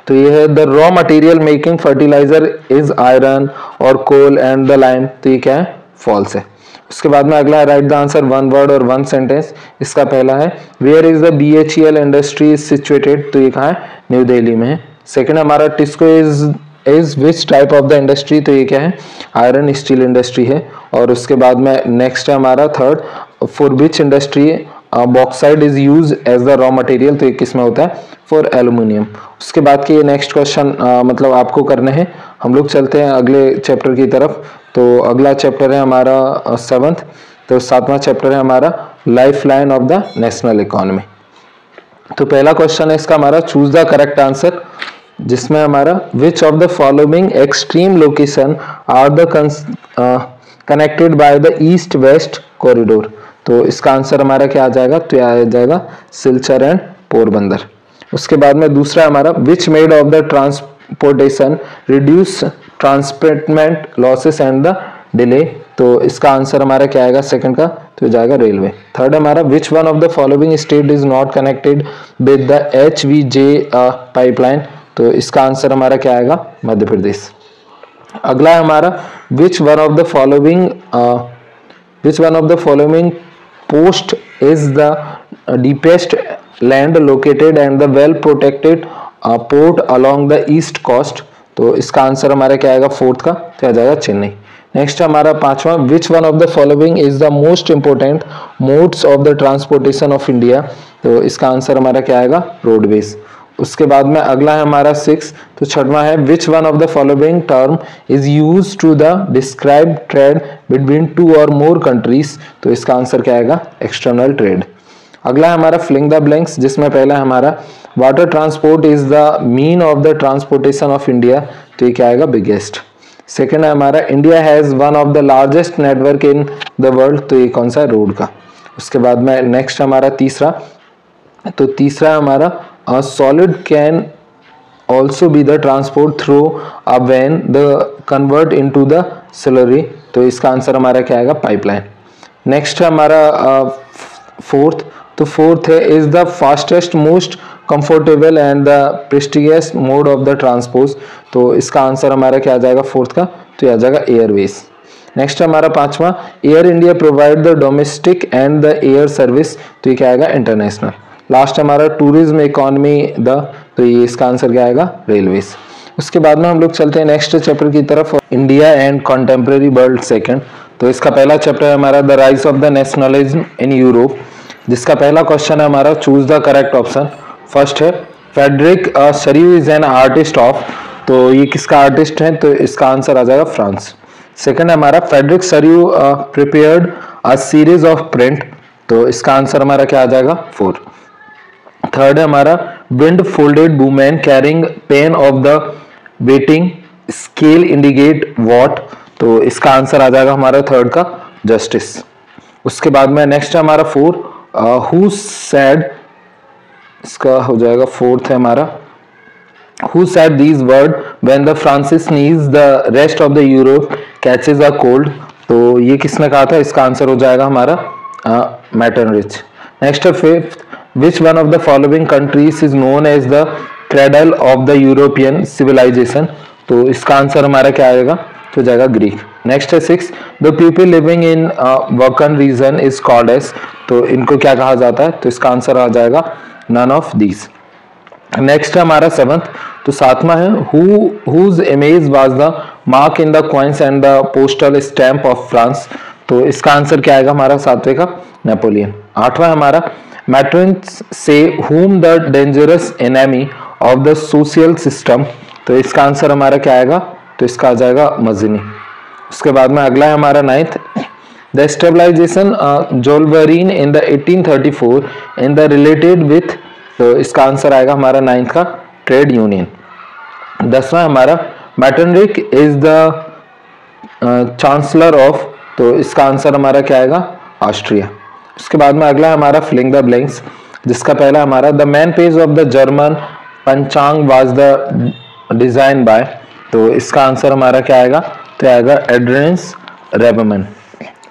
तो ये है the raw material making fertiliser is iron और कोल एंड द लाइम, तो ये क्या है, फॉल्स है। उसके बाद में अगला write the answer one word और वन सेंटेंस। इसका पहला है where is the BHEL industry is situated, तो ये कहाँ है, न्यू दिल्ली में है। सेकंड हमारा TISCO is which type of the industry, तो ये क्या है, आयरन स्टील इंडस्ट्री है। और उसके बाद में नेक्स्ट है हमारा third, for which industry bauxite is use as the raw material, तो ये किस में होता है, फॉर एल्यूमिनियम। उसके बाद के ये नेक्स्ट क्वेश्चन मतलब आपको करने हैं। हम लोग चलते हैं अगले चैप्टर की तरफ। तो अगला चैप्टर है हमारा सेवंथ, तो सातवां चैप्टर है हमारा life line of the national economy. तो पहला क्वेश्चन है इसका हमारा चूज द करेक्ट आंसर, जिसमें हमारा which of the following extreme location are the connected by the east west corridor, तो इसका आंसर हमारा क्या आ जाएगा, तो आ जाएगा सिलचर एंड पोरबंदर। उसके बाद में दूसरा हमारा which made of the transportation reduce transportment losses and the delay, तो इसका आंसर हमारा क्या आएगा, सेकंड का, तो जाएगा रेलवे। थर्ड हमारा which one of the following state is not connected with the HVJ pipeline, तो इसका आंसर हमारा क्या आएगा, मध्य प्रदेश। अगला है हमारा which one of the following post is the deepest land located and the well protected port along the east coast, तो इसका आंसर हमारा क्या आएगा, फोर्थ का, तो आ जाएगा चेन्नई। नेक्स्ट हमारा पांचवा विच one of the following is the most important modes of the transportation of India, तो इसका आंसर हमारा क्या आएगा, रोडवेज। उसके बाद में अगला है हमारा सिक्स, तो छठवां है which one of the following term is used to the describe trade between two और मोर कंट्रीज, तो इसका आंसर क्या आएगा, एक्सटर्नल ट्रेड। अगला है हमारा फिलिंग द ब्लैंक्स, जिसमें पहला है हमारा water transport is the mean of the transportation of India, तो ये क्या आएगा, बिगेस्ट। सेकेंड है हमारा India has one of the largest network in the world, तो ये कौन सा है, रोड का। उसके बाद में नेक्स्ट हमारा तीसरा, तो तीसरा हमारा solid can also be the transport through a when the convert into the slurry, तो इसका आंसर हमारा क्या आएगा, पाइपलाइन। नेक्स्ट है हमारा फोर्थ, तो फोर्थ है is the fastest most comfortable and the prestigious mode of the transport, तो इसका आंसर हमारा क्या आ जाएगा, फोर्थ का, तो आ जाएगा एयरवेज। नेक्स्ट हमारा पांचवा air India provide the domestic and the air service, तो ये क्या आएगा, इंटरनेशनल। लास्ट हमारा टूरिज्म इकोनॉमी द, तो ये इसका आंसर क्या आएगा, रेलवेज। उसके बाद में हम लोग चलते हैं नेक्स्ट चैप्टर की तरफ, India and contemporary world second. तो इसका पहला चैप्टर है हमारा the rise of the nationalism in Europe, जिसका पहला क्वेश्चन है हमारा choose the correct option. First है Frederic Sorrieu is an artist of, तो ये किसका आर्टिस्ट है, तो इसका आंसर आ जाएगा फ्रांस। सेकंड है हमारा Frederic Sorrieu prepared a series of print, तो इसका आंसर हमारा क्या आ जाएगा, 4। थर्ड है हमारा wind folded women carrying pain of the waiting scale indicate what, तो इसका आंसर आ जाएगा हमारा थर्ड का, जस्टिस। उसके बाद में नेक्स्ट है हमारा 4 हु सेड, इसका हो जाएगा फोर्थ है हमारा who said these word when the Francis knees the rest of the Europe catches a cold, तो ये किसने कहा था, इसका आंसर हो जाएगा हमारा मैटनरिच। नेक्स्ट है fifth which one of the following countries is known as the cradle of the European civilisation, तो इसका आंसर हमारा क्या आएगा, तो जाएगा ग्रीक। नेक्स्ट है 6 the people living in Balkan region is called as, तो इनको क्या कहा जाता है, तो इसका आंसर आ जाएगा नन ऑफ दीज। नेक्स्ट है हमारा 7th, तो सातवां है whose image was the mark in the coins and the postal stamp of France, तो इसका आंसर क्या आएगा हमारा 7वें का, नेपोलियन। 8वां हमारा मैट्रिक्स से whom the dangerous enemy of the social system, तो इसका आंसर हमारा क्या आएगा, तो इसका आ जाएगा मजनी। उसके बाद में अगला है हमारा 9th the stabilization Zollverein in the 1834 in the related with, तो इसका आंसर आएगा हमारा 9th का ट्रेड यूनियन। 10वां हमारा मैटनरिक इज द चांसलर ऑफ, तो इसका आंसर हमारा क्या आएगा, ऑस्ट्रिया। उसके बाद में अगला हमारा फिलिंग द ब्लैंक्स, जिसका पहला हमारा the main page of the German पंचांग वाज द डिजाइन बाय, तो इसका आंसर हमारा क्या आएगा, तो आएगा एड्रियस रेबरमैन।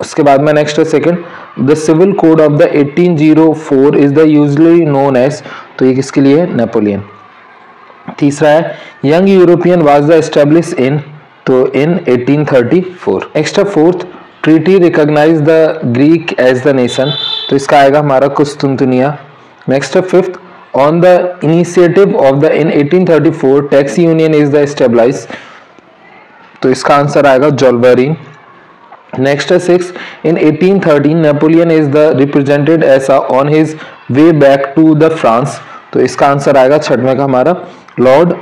उसके बाद में नेक्स्ट है second, the civil code of the 1804 is the usually known as, तो ये किसके लिए, नेपोलियन। तीसरा है young European was the establish in, तो इन 1834। नेक्स्ट है fourth, treaty recognise the Greek as the nation, तो इसका आएगा हमारा कुस्तुनतुनिया। नेक्स्ट है fifth, on the initiative of the in 1834 tax union is the establish, तो इसका आंसर आएगा जोल्वेरिन। नेक्स्ट है six, in 1813 Napoleon is the represented as on his way back to the France, तो इसका आंसर आएगा छठवें का हमारा लॉर्ड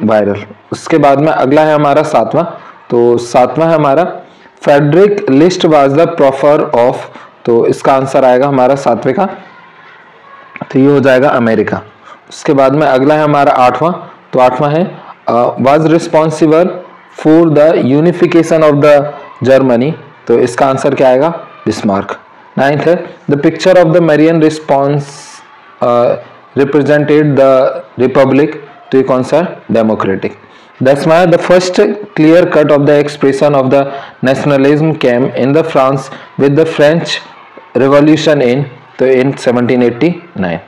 वायरल। उसके बाद में अगला है हमारा सातवां, तो सातवां है हमारा Friedrich List was the professor of, तो इसका आंसर आएगा हमारा सातवें का, तो ये हो जाएगा अमेरिका। उसके बाद में अगला है हमारा आठवां, तो आठवां है was responsible for the unification of the Germany, तो इसका आंसर क्या आएगा, बिस्मार्क। नाइन्थ है the picture of the Marian response represented the republic, तो ये कौन सा, डेमोक्रेटिक। दसवां है the first clear cut of the expression of the nationalism came in the France with the French revolution in, तो in 1789।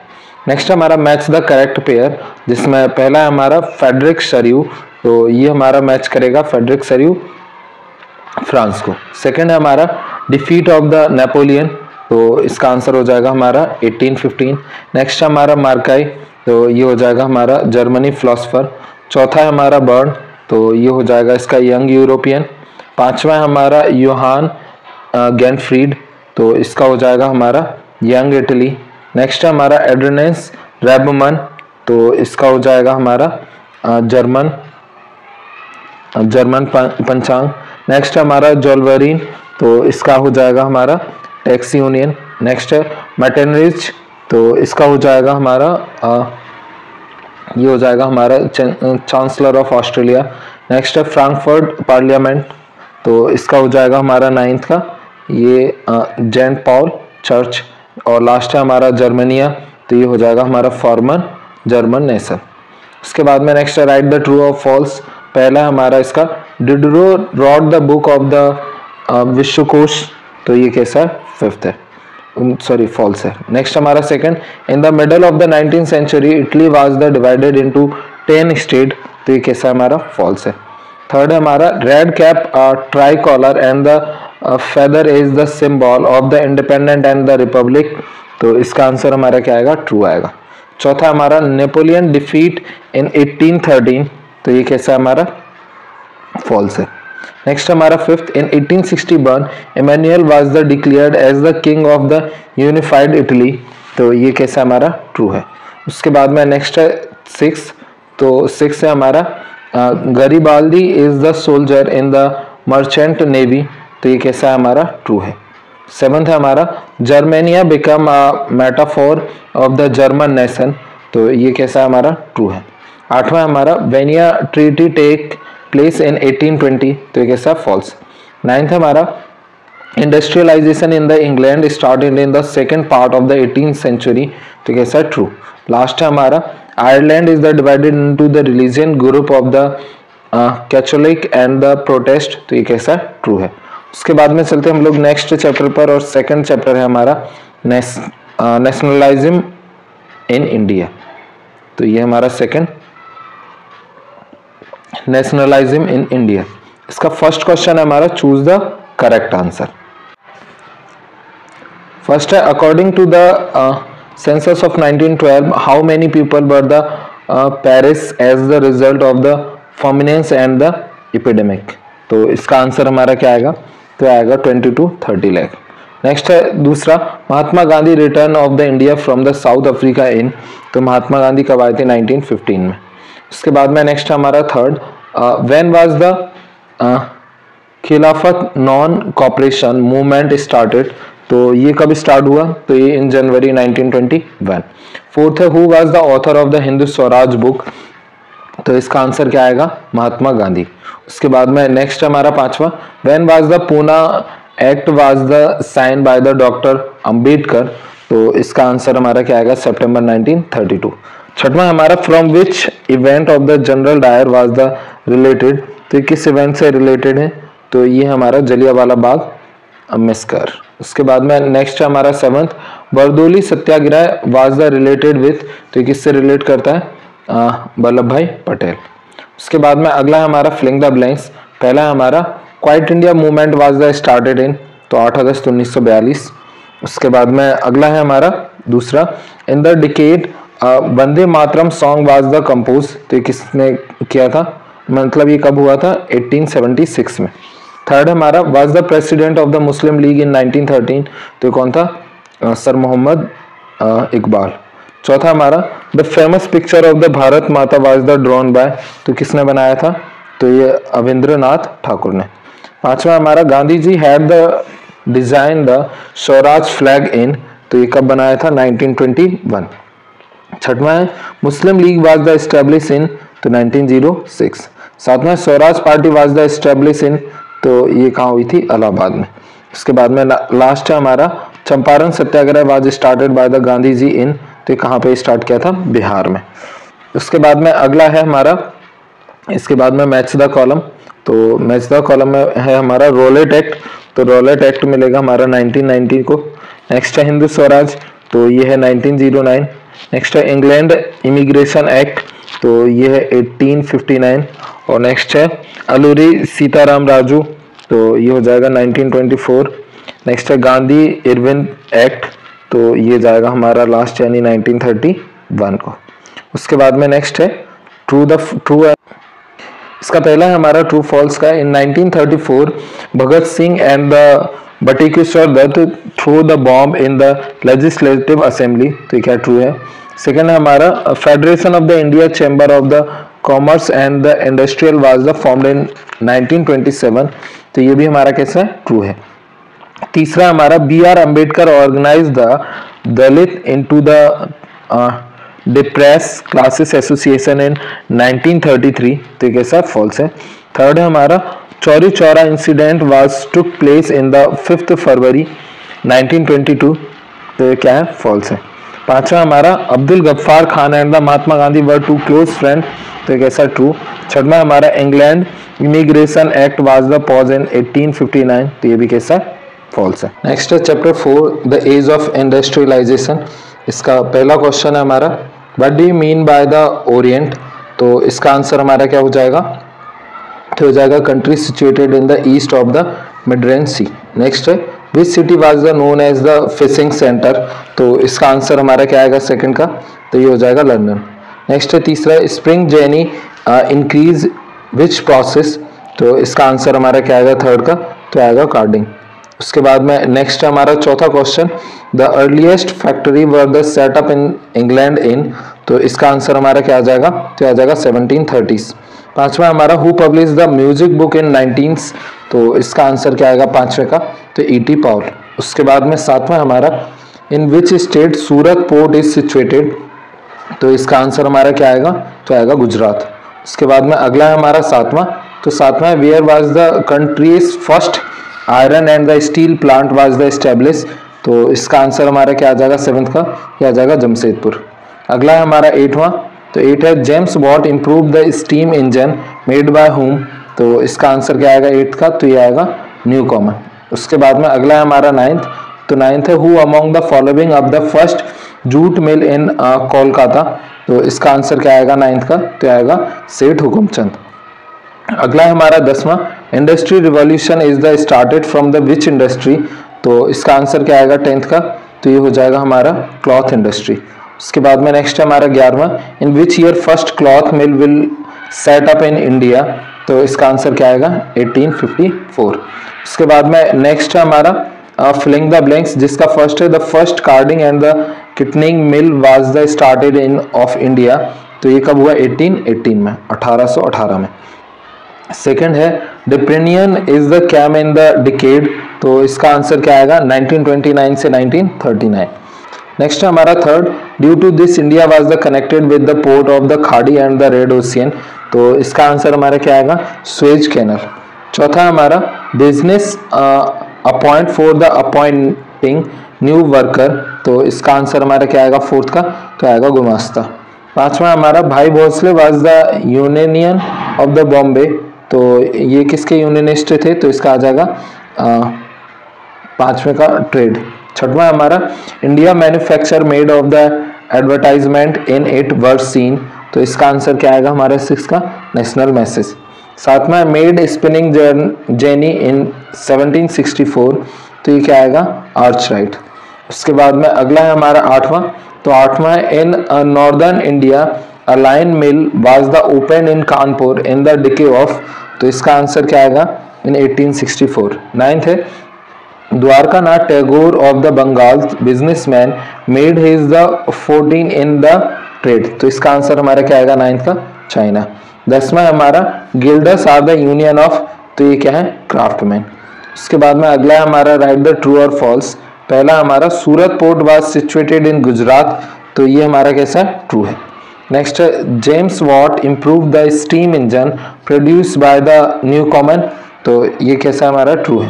Next हमारा match the correct pair, जिसमें पहला है हमारा फेडरिक शर्यू, तो ये हमारा मैच करेगा फेडरिक शर्यू फ्रांस को। सेकंड है हमारा डिफीट ऑफ द नेपोलियन, तो इसका आंसर हो जाएगा हमारा 1815। नेक्स्ट हमारा मार्काई, तो ये हो जाएगा हमारा जर्मनी फिलोसफर। चौथा है हमारा बर्न, तो ये हो जाएगा इसका यंग यूरोपियन। पांचवा है हमारा योहान गैनफ्रीड, तो इसका हो जाएगा हमारा यंग इटली। नेक्स्ट है हमारा एड्रियस रेबरमैन, तो इसका हो जाएगा हमारा जर्मन पंचांग। नेक्स्ट है हमारा जोल्वेरिन, तो इसका हो जाएगा हमारा टैक्स यूनियन। नेक्स्ट है मैटनरिच, तो इसका हो जाएगा हमारा ये हो जाएगा हमारा चांसलर ऑफ ऑस्ट्रेलिया। नेक्स्ट है फ्रैंकफर्ट पार्लियामेंट, तो इसका हो जाएगा हमारा नाइन्थ का ये जेंट पॉल चर्च। और लास्ट है हमारा जर्मनिया, तो ये हो जाएगा हमारा फॉर्मर जर्मन नेशन। उसके बाद में नेक्स्ट है राइट द ट्रू और फॉल्स। पहला हमारा इसका Diderot wrote the book of the विश्वकोश, तो ये कैसा है, फिफ्थ है, सॉरी फॉल्स है। नेक्स्ट हमारा second, in the middle of the 19th century Italy was the divided into 10 state, तो ये कैसा है, हमारा फॉल्स है। थर्ड है हमारा red cap tricolour and the feather is the symbol of the independent and the republic, तो इसका आंसर हमारा क्या आएगा, ट्रू आएगा। चौथा हमारा नेपोलियन डिफीट इन 1813, तो ये कैसा हमारा फॉल्स है। नेक्स्ट हमारा fifth, in 1861 Emmanuel was the declared as the king of the unified Italy, तो ये कैसा हमारा ट्रू है। उसके बाद में नेक्स्ट है सिक्स, तो सिक्स है हमारा Garibaldi is the soldier in the merchant navy, तो ये कैसा है, हमारा ट्रू है। सेवंथ है हमारा Germania become a metaphor of the German nation, तो ये कैसा है, हमारा ट्रू है। आठवां हमारा Vienna treaty take place in 1820, तो ये कैसा, फॉल्स। नाइन्थ हमारा industrialisation in the England started in the second part of the 18th century, तो कैसा, ट्रू। लास्ट है हमारा Ireland is the divided into the religion group of the Catholic and the protest, तो ये कैसा, true है। उसके बाद में चलते हम लोग नेक्स्ट चैप्टर पर, और सेकंड चैप्टर है हमारा नेशनलिज्म इन इंडिया, तो ये हमारा सेकंड नेशनलिज्म इन इंडिया। इसका फर्स्ट क्वेश्चन है हमारा choose the correct answer. First है according to the census of 1912 how many people were the perish as the result of the famines and the epidemic, तो इसका answer हमारा क्या आएगा, तो आएगा 20 to 30 लाख। नेक्स्ट है दूसरा, Mahatma Gandhi return of the India from the South Africa in, तो महात्मा गांधी कब आए थे, 1915 में। उसके बाद में नेक्स्ट हमारा थर्ड, व्हेन वाज द खिलाफत नॉन कॉपरेशन मूवमेंट स्टार्टेड, तो ये कब स्टार्ट हुआ, तो ये इन जनवरी 1921। फोर्थ है who was the author of the Hindu Swaraj book, तो इसका आंसर क्या आएगा, महात्मा गांधी। उसके बाद में नेक्स्ट हमारा पांचवा, when was the Poona act was the sign by the doctor Ambedkar, तो इसका आंसर हमारा क्या आएगा, सितंबर 1932। छठवां हमारा from which event of the general Dyer was the related, तो किस इवेंट से रिलेटेड है, तो ये हमारा जलियांवाला बाग मैस्कर। उसके बाद में नेक्स्ट है हमारा seventh, Bardoli Satyagraha was the related with, तो किससे रिलेट करता है, वल्लभ भाई पटेल। उसके बाद में अगला है हमारा फिलिंग द ब्लैंक्स। पहला है हमारा quite India movement was the started इन, तो 8 अगस्त 1942। उसके बाद में अगला है हमारा दूसरा, इन the decade Vande Mataram song was the compose, तो किसने किया था, मतलब ये कब हुआ था, 1876 में। थर्ड हमारा was the president of the Muslim League in 1913, तो कौन था, सर मोहम्मद इकबाल। चौथा हमारा the famous picture of the Bharat Mata was the drawn by, तो किसने बनाया था, तो ये अविंद्रनाथ ठाकुर ने। पांचवा हमारा Gandhi ji had the design the Swaraj flag in, तो ये कब बनाया था, 1921। छठवां है Muslim League was the establish in, तो 1906। सातवां Swaraj Party was the establish in, तो ये कहाँ हुई थी, इलाहाबाद में। उसके बाद में लास्ट है हमारा Champaran Satyagraha was started by the Gandhi ji in, तो कहाँ पे स्टार्ट किया था, बिहार में। उसके बाद में अगला है हमारा, इसके बाद में मैच द कॉलम, तो मैच द कॉलम में है हमारा रोलेट एक्ट, तो रोलेट एक्ट मिलेगा हमारा 1990 को। नेक्स्ट है हिंदू स्वराज, तो ये है 1909। नेक्स्ट है इंग्लैंड इमिग्रेशन एक्ट, तो ये है 1859। और नेक्स्ट है अलूरी सीताराम राजू, तो ये हो जाएगा 1924। नेक्स्ट है गांधी इरविन एक्ट, तो ये जाएगा हमारा लास्ट यानी 1931 को। उसके बाद में नेक्स्ट है ट्रू, इसका पहला है हमारा ट्रू फॉल्स का। In 1934 Bhagat Singh and the Batukeshwar Dutt threw the bomb in the legislative assembly, तो क्या ट्रू है। सेकेंड है हमारा federation of the India chamber of the commerce and the industrial was the formed in 1927, तो ये भी हमारा कैसा है, ट्रू है। तीसरा हमारा B.R. Ambedkar organise the Dalit into the depress classes association in 1933, तो ये कैसा फॉल्स है। थर्ड है हमारा Chauri Chaura incident was took place in the 5 February 1922, तो ये क्या है, फॉल्स है। पांचवा हमारा Abdul Ghaffar Khan and the Mahatma Gandhi were two close friend, तो ये कैसा, ट्रू। छठवा हमारा England immigration act was the pause in 1859, तो ये भी कैसा, फॉल्स है। नेक्स्ट है chapter 4 the age of industrialisation. इसका पहला क्वेश्चन है हमारा what do you mean by the orient, तो इसका आंसर हमारा क्या हो जाएगा, तो हो जाएगा country situated in the east of the Mediterranean sea. Next है which city was the known as the fishing centre, तो इसका आंसर हमारा क्या आएगा सेकंड का, तो ये हो जाएगा लंदन। नेक्स्ट है तीसरा spring jenny increase which process, तो इसका आंसर हमारा क्या आएगा थर्ड का, तो आएगा कार्डिंग। उसके बाद में नेक्स्ट है हमारा चौथा question the earliest factory were the setup in England in, तो इसका आंसर हमारा क्या आ जाएगा, तो आ जाएगा 1730s। पांचवा हमारा who publish the music book in 19th, तो इसका आंसर क्या आएगा पांचवे का, तो E.T. पॉल। उसके बाद में सातवां हमारा in which state Surat port is situated, तो इसका आंसर हमारा क्या आएगा, तो आएगा गुजरात। उसके बाद में अगला है हमारा सातवां, तो सातवां where was the countries first iron and the steel plant was the establish, तो इसका आंसर हमारा क्या आ जाएगा सेवंथ का, क्या आ जाएगा जमशेदपुर। अगला है हमारा एटवां, तो एट है James Watt improve the steam engine made by whom, तो इसका आंसर क्या आएगा एट का, तो ये आएगा न्यू कॉमन। उसके बाद में अगला है हमारा नाइन्थ, तो नाइन्थ है who among the following of the first jute mill in Kolkata, तो इसका आंसर क्या आएगा नाइन्थ का, तो आएगा सेठ हुकुमचंद। अगला है हमारा 10वां industry revolution is the started from the which industry, तो इसका आंसर क्या आएगा 10th का, तो ये हो जाएगा हमारा क्लॉथ इंडस्ट्री। उसके बाद में नेक्स्ट है हमारा 11वां in which year first cloth mill will set up in India, तो इसका आंसर क्या आएगा 1854। उसके बाद में नेक्स्ट है हमारा फिलिंग द ब्लैंक्स, जिसका फर्स्ट है the first carding and the knitting mill was the started in of India, तो ये कब हुआ 1818 में, 1818 में। सेकंड है depression is the came in the decade, तो इसका आंसर क्या आएगा 1929 से 1939। नेक्स्ट है हमारा third due to this India was the connected with the port of the खाड़ी एंड द रेड ओशियन, तो इसका आंसर हमारा क्या आएगा स्वेज कैनल। चौथा हमारा business appoint for the attracting new worker, तो इसका आंसर हमारा क्या आएगा फोर्थ का, तो आएगा गुमास्ता। पांचवा हमारा Bhai Bhosle was the union of the Bombay, तो ये किसके यूनियनिस्ट थे, तो इसका आ जाएगा पांचवें का ट्रेड। छठवां हमारा India manufacture made of the advertisement in it were seen, तो इसका आंसर क्या आएगा हमारा सिक्स का नेशनल मैसेज। सातवां मेड स्पिनिंग जेनी इन 1764, तो ये क्या आएगा आर्च राइट। उसके बाद में अगला है हमारा आठवां, तो आठवां in northern India a line mill was the open in Kanpur in the decade of, तो इसका आंसर क्या आएगा इन 1864। नाइन्थ है Dwarka Nath Tagore of the Bengal businessman made his the 14 in the trade, तो इसका आंसर हमारा क्या आएगा नाइन्थ का चाइना। दसवां हमारा guilders are the union of, तो ये क्या है क्राफ्टमैन। उसके बाद में अगला है हमारा राइट द ट्रू और फॉल्स। पहला हमारा Surat port was situated in Gujarat, तो ये हमारा कैसा है ट्रू है। Next James Watt improve the steam engine produce by the Newcomen, तो ये कैसा हमारा ट्रू है।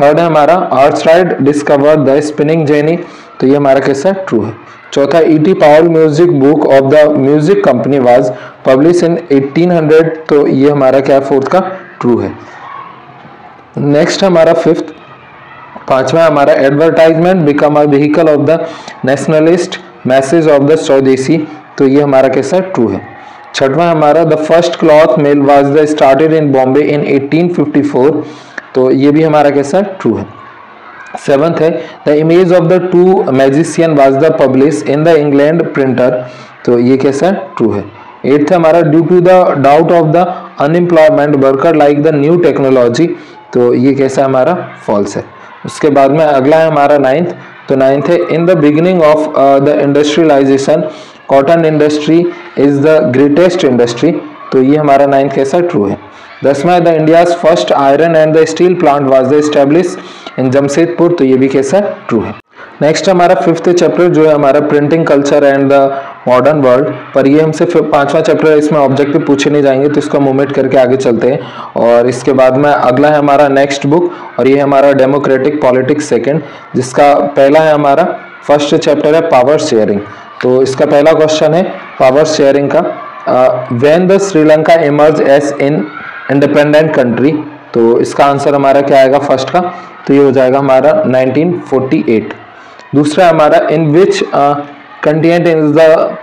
थर्ड है हमारा Arkwright discover the spinning jenny, तो ये हमारा कैसा है ट्रू है। चौथा E.T. Paull music book of the music company was publish in 1800, तो ये हमारा क्या है फोर्थ का ट्रू है। नेक्स्ट हमारा फिफ्थ, पांचवा हमारा advertisement become a vehicle of the nationalist message of the swadeshi, तो ये हमारा कैसा ट्रू है। छठवां हमारा the first cloth mill was the started in Bombay in 1854, तो ये भी हमारा कैसा ट्रू है। सेवंथ है the image of the two magician was the publish in the England printer, तो ये कैसा ट्रू है। एट्थ हमारा due to the doubt of the unemployment worker like the new technology, तो ये कैसा हमारा फॉल्स है। उसके बाद में अगला है हमारा नाइन्थ, तो नाइन्थ है in the beginning of the industrialisation cotton industry is the greatest industry, तो ये हमारा नाइन्थ कैसा ट्रू है। दसवां the India's first iron and the steel plant was the establish in Jamshedpur, तो ये भी कैसा ट्रू है। नेक्स्ट हमारा फिफ्थ चैप्टर जो है हमारा printing culture and the modern world, पर ये हमसे पांचवा चैप्टर है, इसमें ऑब्जेक्टिव पूछे नहीं जाएंगे, तो इसका मूवमेंट करके आगे चलते हैं। और इसके बाद में अगला है हमारा नेक्स्ट बुक, और ये हमारा डेमोक्रेटिक पॉलिटिक्स सेकंड, जिसका पहला है हमारा फर्स्ट चैप्टर है पावर शेयरिंग। तो इसका पहला क्वेश्चन है पावर शेयरिंग का, when the Sri Lanka emerge as in independent country, तो इसका आंसर हमारा क्या आएगा फर्स्ट का, तो ये हो जाएगा हमारा 1948। दूसरा हमारा in which continent is the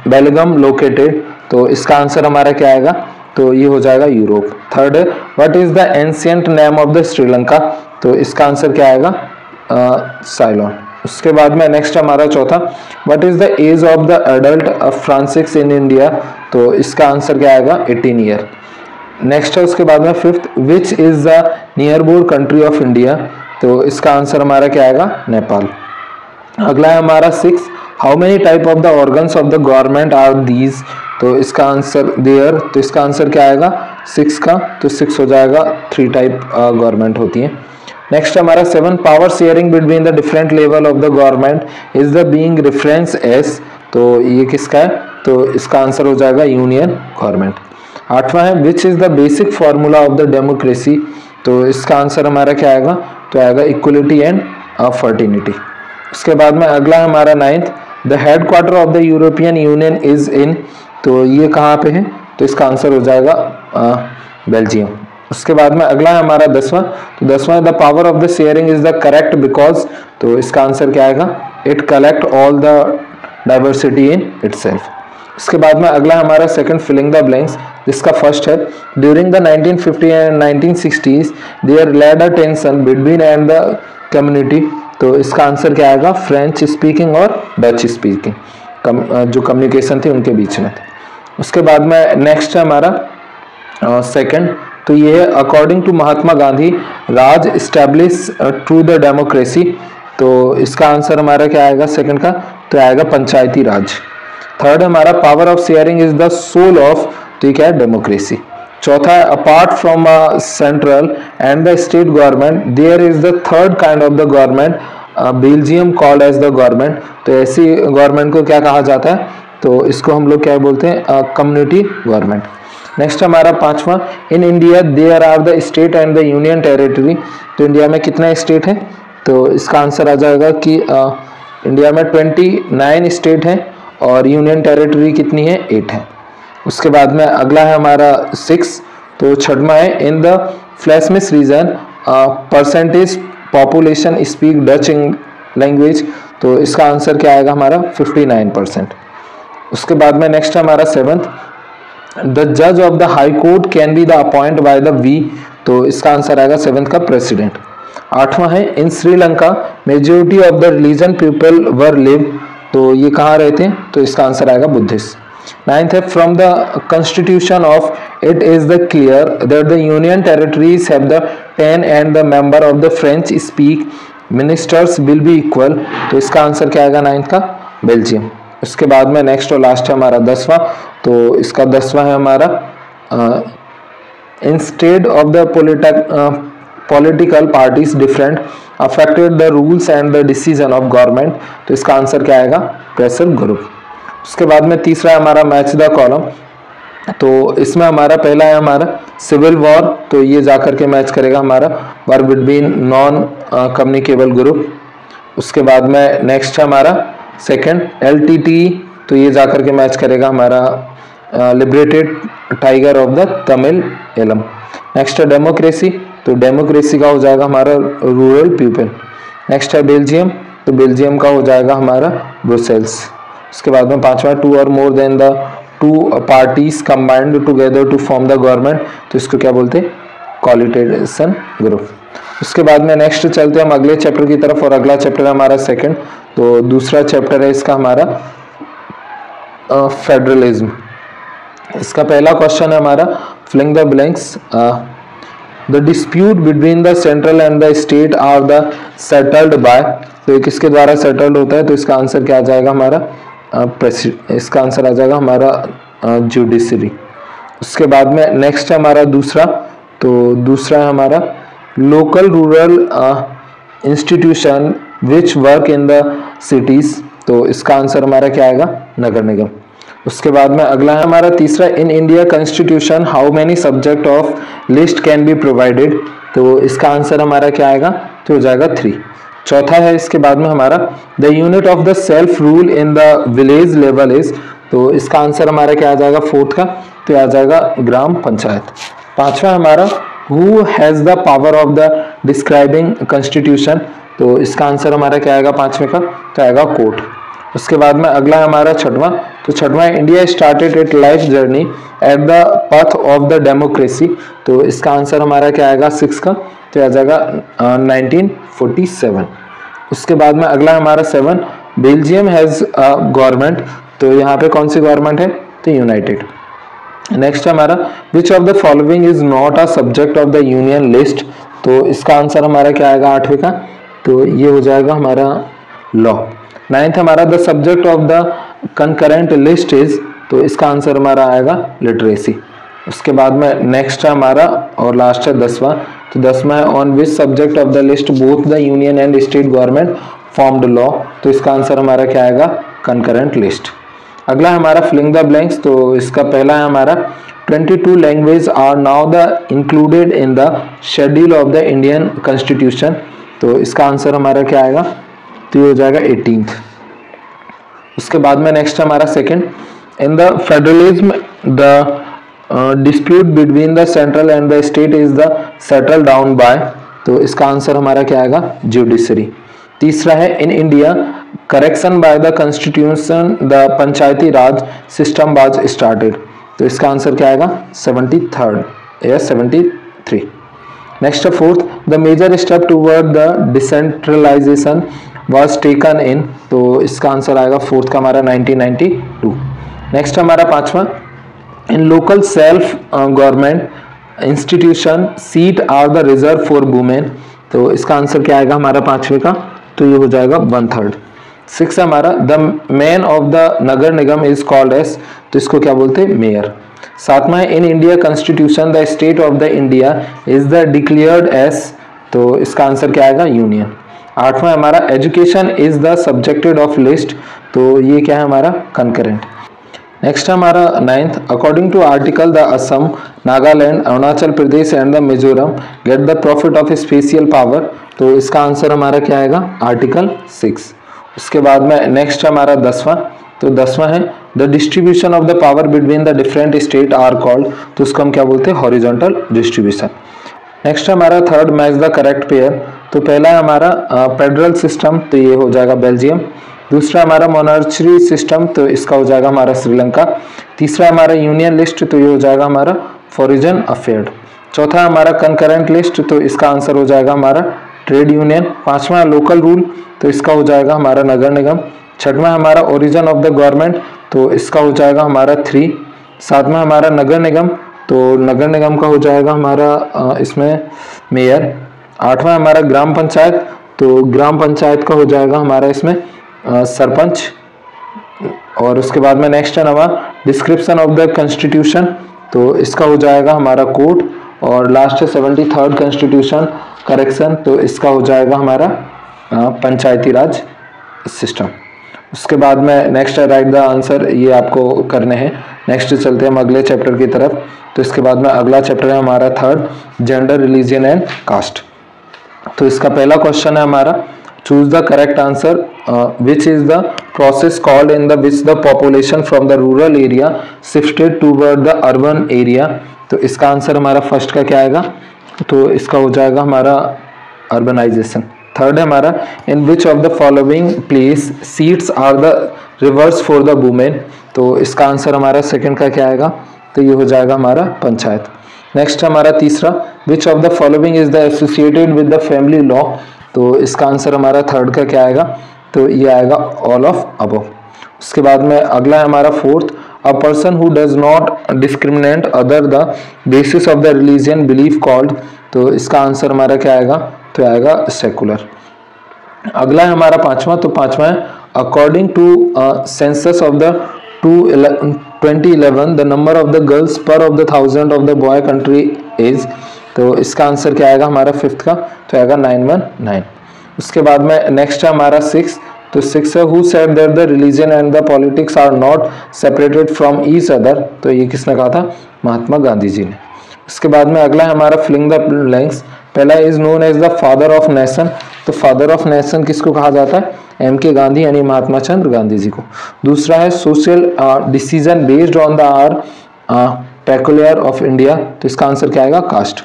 Belgium located, तो इसका आंसर हमारा क्या आएगा, तो ये हो जाएगा यूरोप। थर्ड है what is the ancient name of the Sri Lanka, तो इसका आंसर क्या आएगा साइलोन। उसके बाद में नेक्स्ट हमारा चौथा what is the age of the adult franchise in India, तो इसका आंसर क्या आएगा 18 ईयर। नेक्स्ट है उसके बाद में fifth which is the neighbour country of India, तो इसका आंसर हमारा क्या आएगा नेपाल। अगला है हमारा six how many type of the organs of the government are these, तो इसका आंसर देयर, तो इसका आंसर क्या आएगा सिक्स का, तो सिक्स हो जाएगा 3 टाइप गवर्नमेंट होती है। नेक्स्ट हमारा seven power sharing between the different level of the government is the being reference S, तो ये किसका है, तो इसका आंसर हो जाएगा यूनियन गवर्नमेंट। आठवां है which is the basic formula of the democracy, तो इसका आंसर हमारा क्या आएगा, तो आएगा इक्वलिटी एंड फर्टिनिटी। उसके बाद में अगला है हमारा ninth the headquarter of the European union is in, तो ये कहाँ पे है, तो इसका आंसर हो जाएगा बेल्जियम। उसके बाद में अगला है हमारा दसवां, तो दसवां the power of the sharing is the correct because, तो इसका आंसर क्या आएगा it collect all the diversity in itself. उसके बाद में अगला हमारा सेकंड फिलिंग द ब्लैंक्स, जिसका फर्स्ट है during the 1950 and 1960s there led a tension between and the community, तो इसका आंसर क्या आएगा फ्रेंच स्पीकिंग और डच स्पीकिंग, जो कम्युनिकेशन थी उनके बीच में। उसके बाद में नेक्स्ट है हमारा सेकंड, तो ये है according to Mahatma Gandhi raj establish to the democracy, तो इसका आंसर हमारा क्या आएगा सेकंड का, तो आएगा पंचायती राज। थर्ड हमारा power of sharing is the soul of, तो ये क्या है डेमोक्रेसी। चौथा है apart from central and the state government there is the third kind of the government Belgium called as the government, तो ऐसी गवर्नमेंट को क्या कहा जाता है, तो इसको हम लोग क्या बोलते हैं कम्युनिटी गवर्नमेंट। नेक्स्ट हमारा पांचवा in India there are the state and the union territory, तो इंडिया में कितना स्टेट है, तो इसका आंसर आ जाएगा कि इंडिया में 29 स्टेट हैं और यूनियन टेरिटरी कितनी है, 8 है। उसके बाद में अगला है हमारा 6, तो छठवां है in the Flemish region percentage population speak Dutch language, तो इसका आंसर क्या आएगा हमारा 59%। उसके बाद में नेक्स्ट है हमारा 7th, द जज of the high court can be the appoint by the we, तो इसका आंसर आएगा 7th का प्रेसिडेंट। 8वां है in Sri Lanka majority of the religion people were live, तो ये कहाँ रहते हैं, तो इसका आंसर आएगा बुद्धिस्ट। 9th है from the constitution of it is the clear that the union territories have the 10 and the member of the French speak ministers will be equal, तो इसका आंसर क्या आएगा 9th का बेल्जियम। उसके बाद में नेक्स्ट और लास्ट है हमारा 10वां, तो इसका 10वां है हमारा instead of the political parties different affected the rules and the decision of government, तो इसका आंसर क्या आएगा प्रेशर ग्रुप। उसके बाद में तीसरा है हमारा मैच द कॉलम, तो इसमें हमारा पहला है हमारा सिविल वॉर, तो ये जाकर के मैच करेगा हमारा war between non communicable group. उसके बाद में नेक्स्ट है हमारा सेकंड LTT, तो ये जाकर के मैच करेगा हमारा liberated tiger of the Tamil Eelam. Next है डेमोक्रेसी, तो डेमोक्रेसी का हो जाएगा हमारा रूरल पीपल। नेक्स्ट है बेल्जियम, तो बेल्जियम का हो जाएगा हमारा ब्रुसेल्स। उसके बाद में 5वां टू और more than the two parties combined together to form the government, तो इसको क्या बोलते हैं कोलिटेशन ग्रुप। उसके बाद में नेक्स्ट चलते हैं हम अगले चैप्टर की तरफ, और अगला चैप्टर है हमारा सेकंड, तो दूसरा चैप्टर है इसका हमारा फेडरलिज्म। इसका पहला क्वेश्चन है हमारा filling the blanks, the dispute between the central and the state are the settled by, तो किसके द्वारा सेटल्ड होता है, तो इसका आंसर क्या आ जाएगा हमारा इसका आंसर आ जाएगा हमारा जुडिशरी। उसके बाद में नेक्स्ट है हमारा दूसरा, तो दूसरा है हमारा local rural institution which work in the cities, तो इसका आंसर हमारा क्या आएगा नगर निगम। उसके बाद में अगला है हमारा तीसरा इन India constitution how many subject of list can be provided, तो इसका आंसर हमारा क्या आएगा, तो हो जाएगा 3। चौथा है इसके बाद में हमारा the unit of the self rule in the village level is, तो इसका आंसर हमारा क्या आ जाएगा 4th का, तो आ जाएगा ग्राम पंचायत। 5वां हमारा who has the power of the describing constitution, तो इसका आंसर हमारा क्या आएगा 5वें का, तो आएगा कोर्ट। उसके बाद में अगला है हमारा छठवां, तो छठवां India started it life journey at the path of the democracy, तो इसका आंसर हमारा क्या आएगा 6 का, तो आ जाएगा 1947। उसके बाद में अगला हमारा 7 बेल्जियम हैज गवर्नमेंट, तो यहाँ पे कौन सी गवर्नमेंट है, तो यूनाइटेड। नेक्स्ट हमारा which of the following is not a subject of the union list, तो इसका आंसर हमारा क्या आएगा 8वें का, तो ये हो जाएगा हमारा लॉ। 9th हमारा the subject of the concurrent list is, तो इसका आंसर हमारा आएगा लिटरेसी। उसके बाद में नेक्स्ट है हमारा और लास्ट है 10वां, तो 10वां है on which subject of the list both the union and state government formed law, तो इसका आंसर हमारा क्या आएगा कंकरेंट लिस्ट। अगला हमारा फिलिंग द ब्लैंक्स, तो इसका पहला है हमारा 22 language are now the included in the schedule of the Indian constitution, तो इसका आंसर हमारा क्या आएगा, तो ये हो जाएगा 18th। उसके बाद में नेक्स्ट हमारा second in the federalism the dispute between the central and the state is the settle down by, तो इसका आंसर हमारा क्या आएगा जुडिशरी। तीसरा है in India correction by the constitution the Panchayati Raj system was started, तो इसका answer क्या आएगा 73rd या 73। नेक्स्ट है 4th the major step toward the decentralisation was taken in, तो इसका आंसर आएगा 4th का हमारा 1992। नेक्स्ट हमारा 5वां in local self government institution seat are the reserve for women, तो इसका आंसर क्या आएगा हमारा 5वें का, तो ये हो जाएगा 1/3। 6 हमारा the man of the Nagar Nigam is called as, तो इसको क्या बोलते हैं मेयर। 7वां in India constitution the state of the India is the declared as, तो इसका आंसर क्या आएगा यूनियन। 8वां हमारा education is the subjected of list, तो ये क्या है हमारा कंकरेंट। नेक्स्ट है हमारा 9th, according to article the Assam, Nagaland, Arunachal Pradesh and the Mizoram get the profit of special power. तो इसका आंसर हमारा क्या आएगा, आर्टिकल 6। उसके बाद में नेक्स्ट है हमारा 10वां, तो 10वां है the distribution of the power between the different state are called, तो उसको हम क्या बोलते हैं, हॉरिजॉन्टल डिस्ट्रीब्यूशन। नेक्स्ट है हमारा 3rd, match the correct pair. तो पहला है हमारा फेडरल सिस्टम, तो ये हो जाएगा बेल्जियम। दूसरा हमारा मोनार्ची सिस्टम, तो इसका हो जाएगा हमारा श्रीलंका। तीसरा हमारा यूनियन लिस्ट, तो ये हो जाएगा हमारा फॉरेन अफेयर। चौथा हमारा कंकरेंट लिस्ट, तो इसका आंसर हो जाएगा हमारा ट्रेड यूनियन। 5वां लोकल रूल, तो इसका हो जाएगा हमारा नगर निगम। 6वां हमारा ओरिजिन ऑफ द गवर्नमेंट, तो इसका हो जाएगा हमारा 3। 7वां हमारा नगर निगम, तो नगर निगम का हो जाएगा हमारा इसमें मेयर। 8वां हमारा ग्राम पंचायत, तो ग्राम पंचायत का हो जाएगा हमारा इसमें सरपंच। और उसके बाद में नेक्स्ट है 9वां डिस्क्रिप्शन ऑफ द कॉन्स्टिट्यूशन, तो इसका हो जाएगा हमारा कोर्ट। और लास्ट है 73rd कॉन्स्टिट्यूशन करेक्शन, तो इसका हो जाएगा हमारा पंचायती राज सिस्टम। उसके बाद में नेक्स्ट है राइट द आंसर, ये आपको करने हैं। नेक्स्ट चलते हैं हम अगले चैप्टर की तरफ। तो इसके बाद में अगला चैप्टर है हमारा 3rd, gender, religion and cast. तो इसका पहला क्वेश्चन है हमारा choose the correct answer, which is the process called in the which the population from the rural area shifted toward the urban area. तो इसका आंसर हमारा फर्स्ट का क्या आएगा, तो इसका हो जाएगा हमारा अर्बनाइजेशन। 3rd है हमारा in which of the following place seats are the reverse for the women. तो इसका आंसर हमारा 2nd का क्या आएगा, तो ये हो जाएगा हमारा पंचायत। नेक्स्ट हमारा तीसरा, विच of the following is the associated with the family law. तो इसका आंसर हमारा 3rd का क्या आएगा, तो ये आएगा ऑल ऑफ अबव। उसके बाद में अगला है हमारा 4th, a person who does not discriminate other the basis of the religion belief called. तो इसका आंसर हमारा क्या आएगा, तो आएगा सेकुलर। अगला है हमारा 5वां, तो 5वां है according to census of the 2011 the number of the girls per of the 1000 of the boy country is. तो इसका आंसर क्या आएगा हमारा 5th का, तो आएगा 919। उसके बाद में नेक्स्ट है हमारा 6, तो 6 है who said that the religion and the politics are not separated from each other. तो ये किसने कहा था, महात्मा गांधी जी ने। उसके बाद में अगला है हमारा फिलिंग द ब्लैंक्स। पहला is known as the father of nation, तो फादर ऑफ नेशन किसको कहा जाता है, MK गांधी यानी महात्मा चंद्र गांधी जी को। दूसरा है social decision based on the are peculiar of India, तो इसका आंसर क्या आएगा, कास्ट।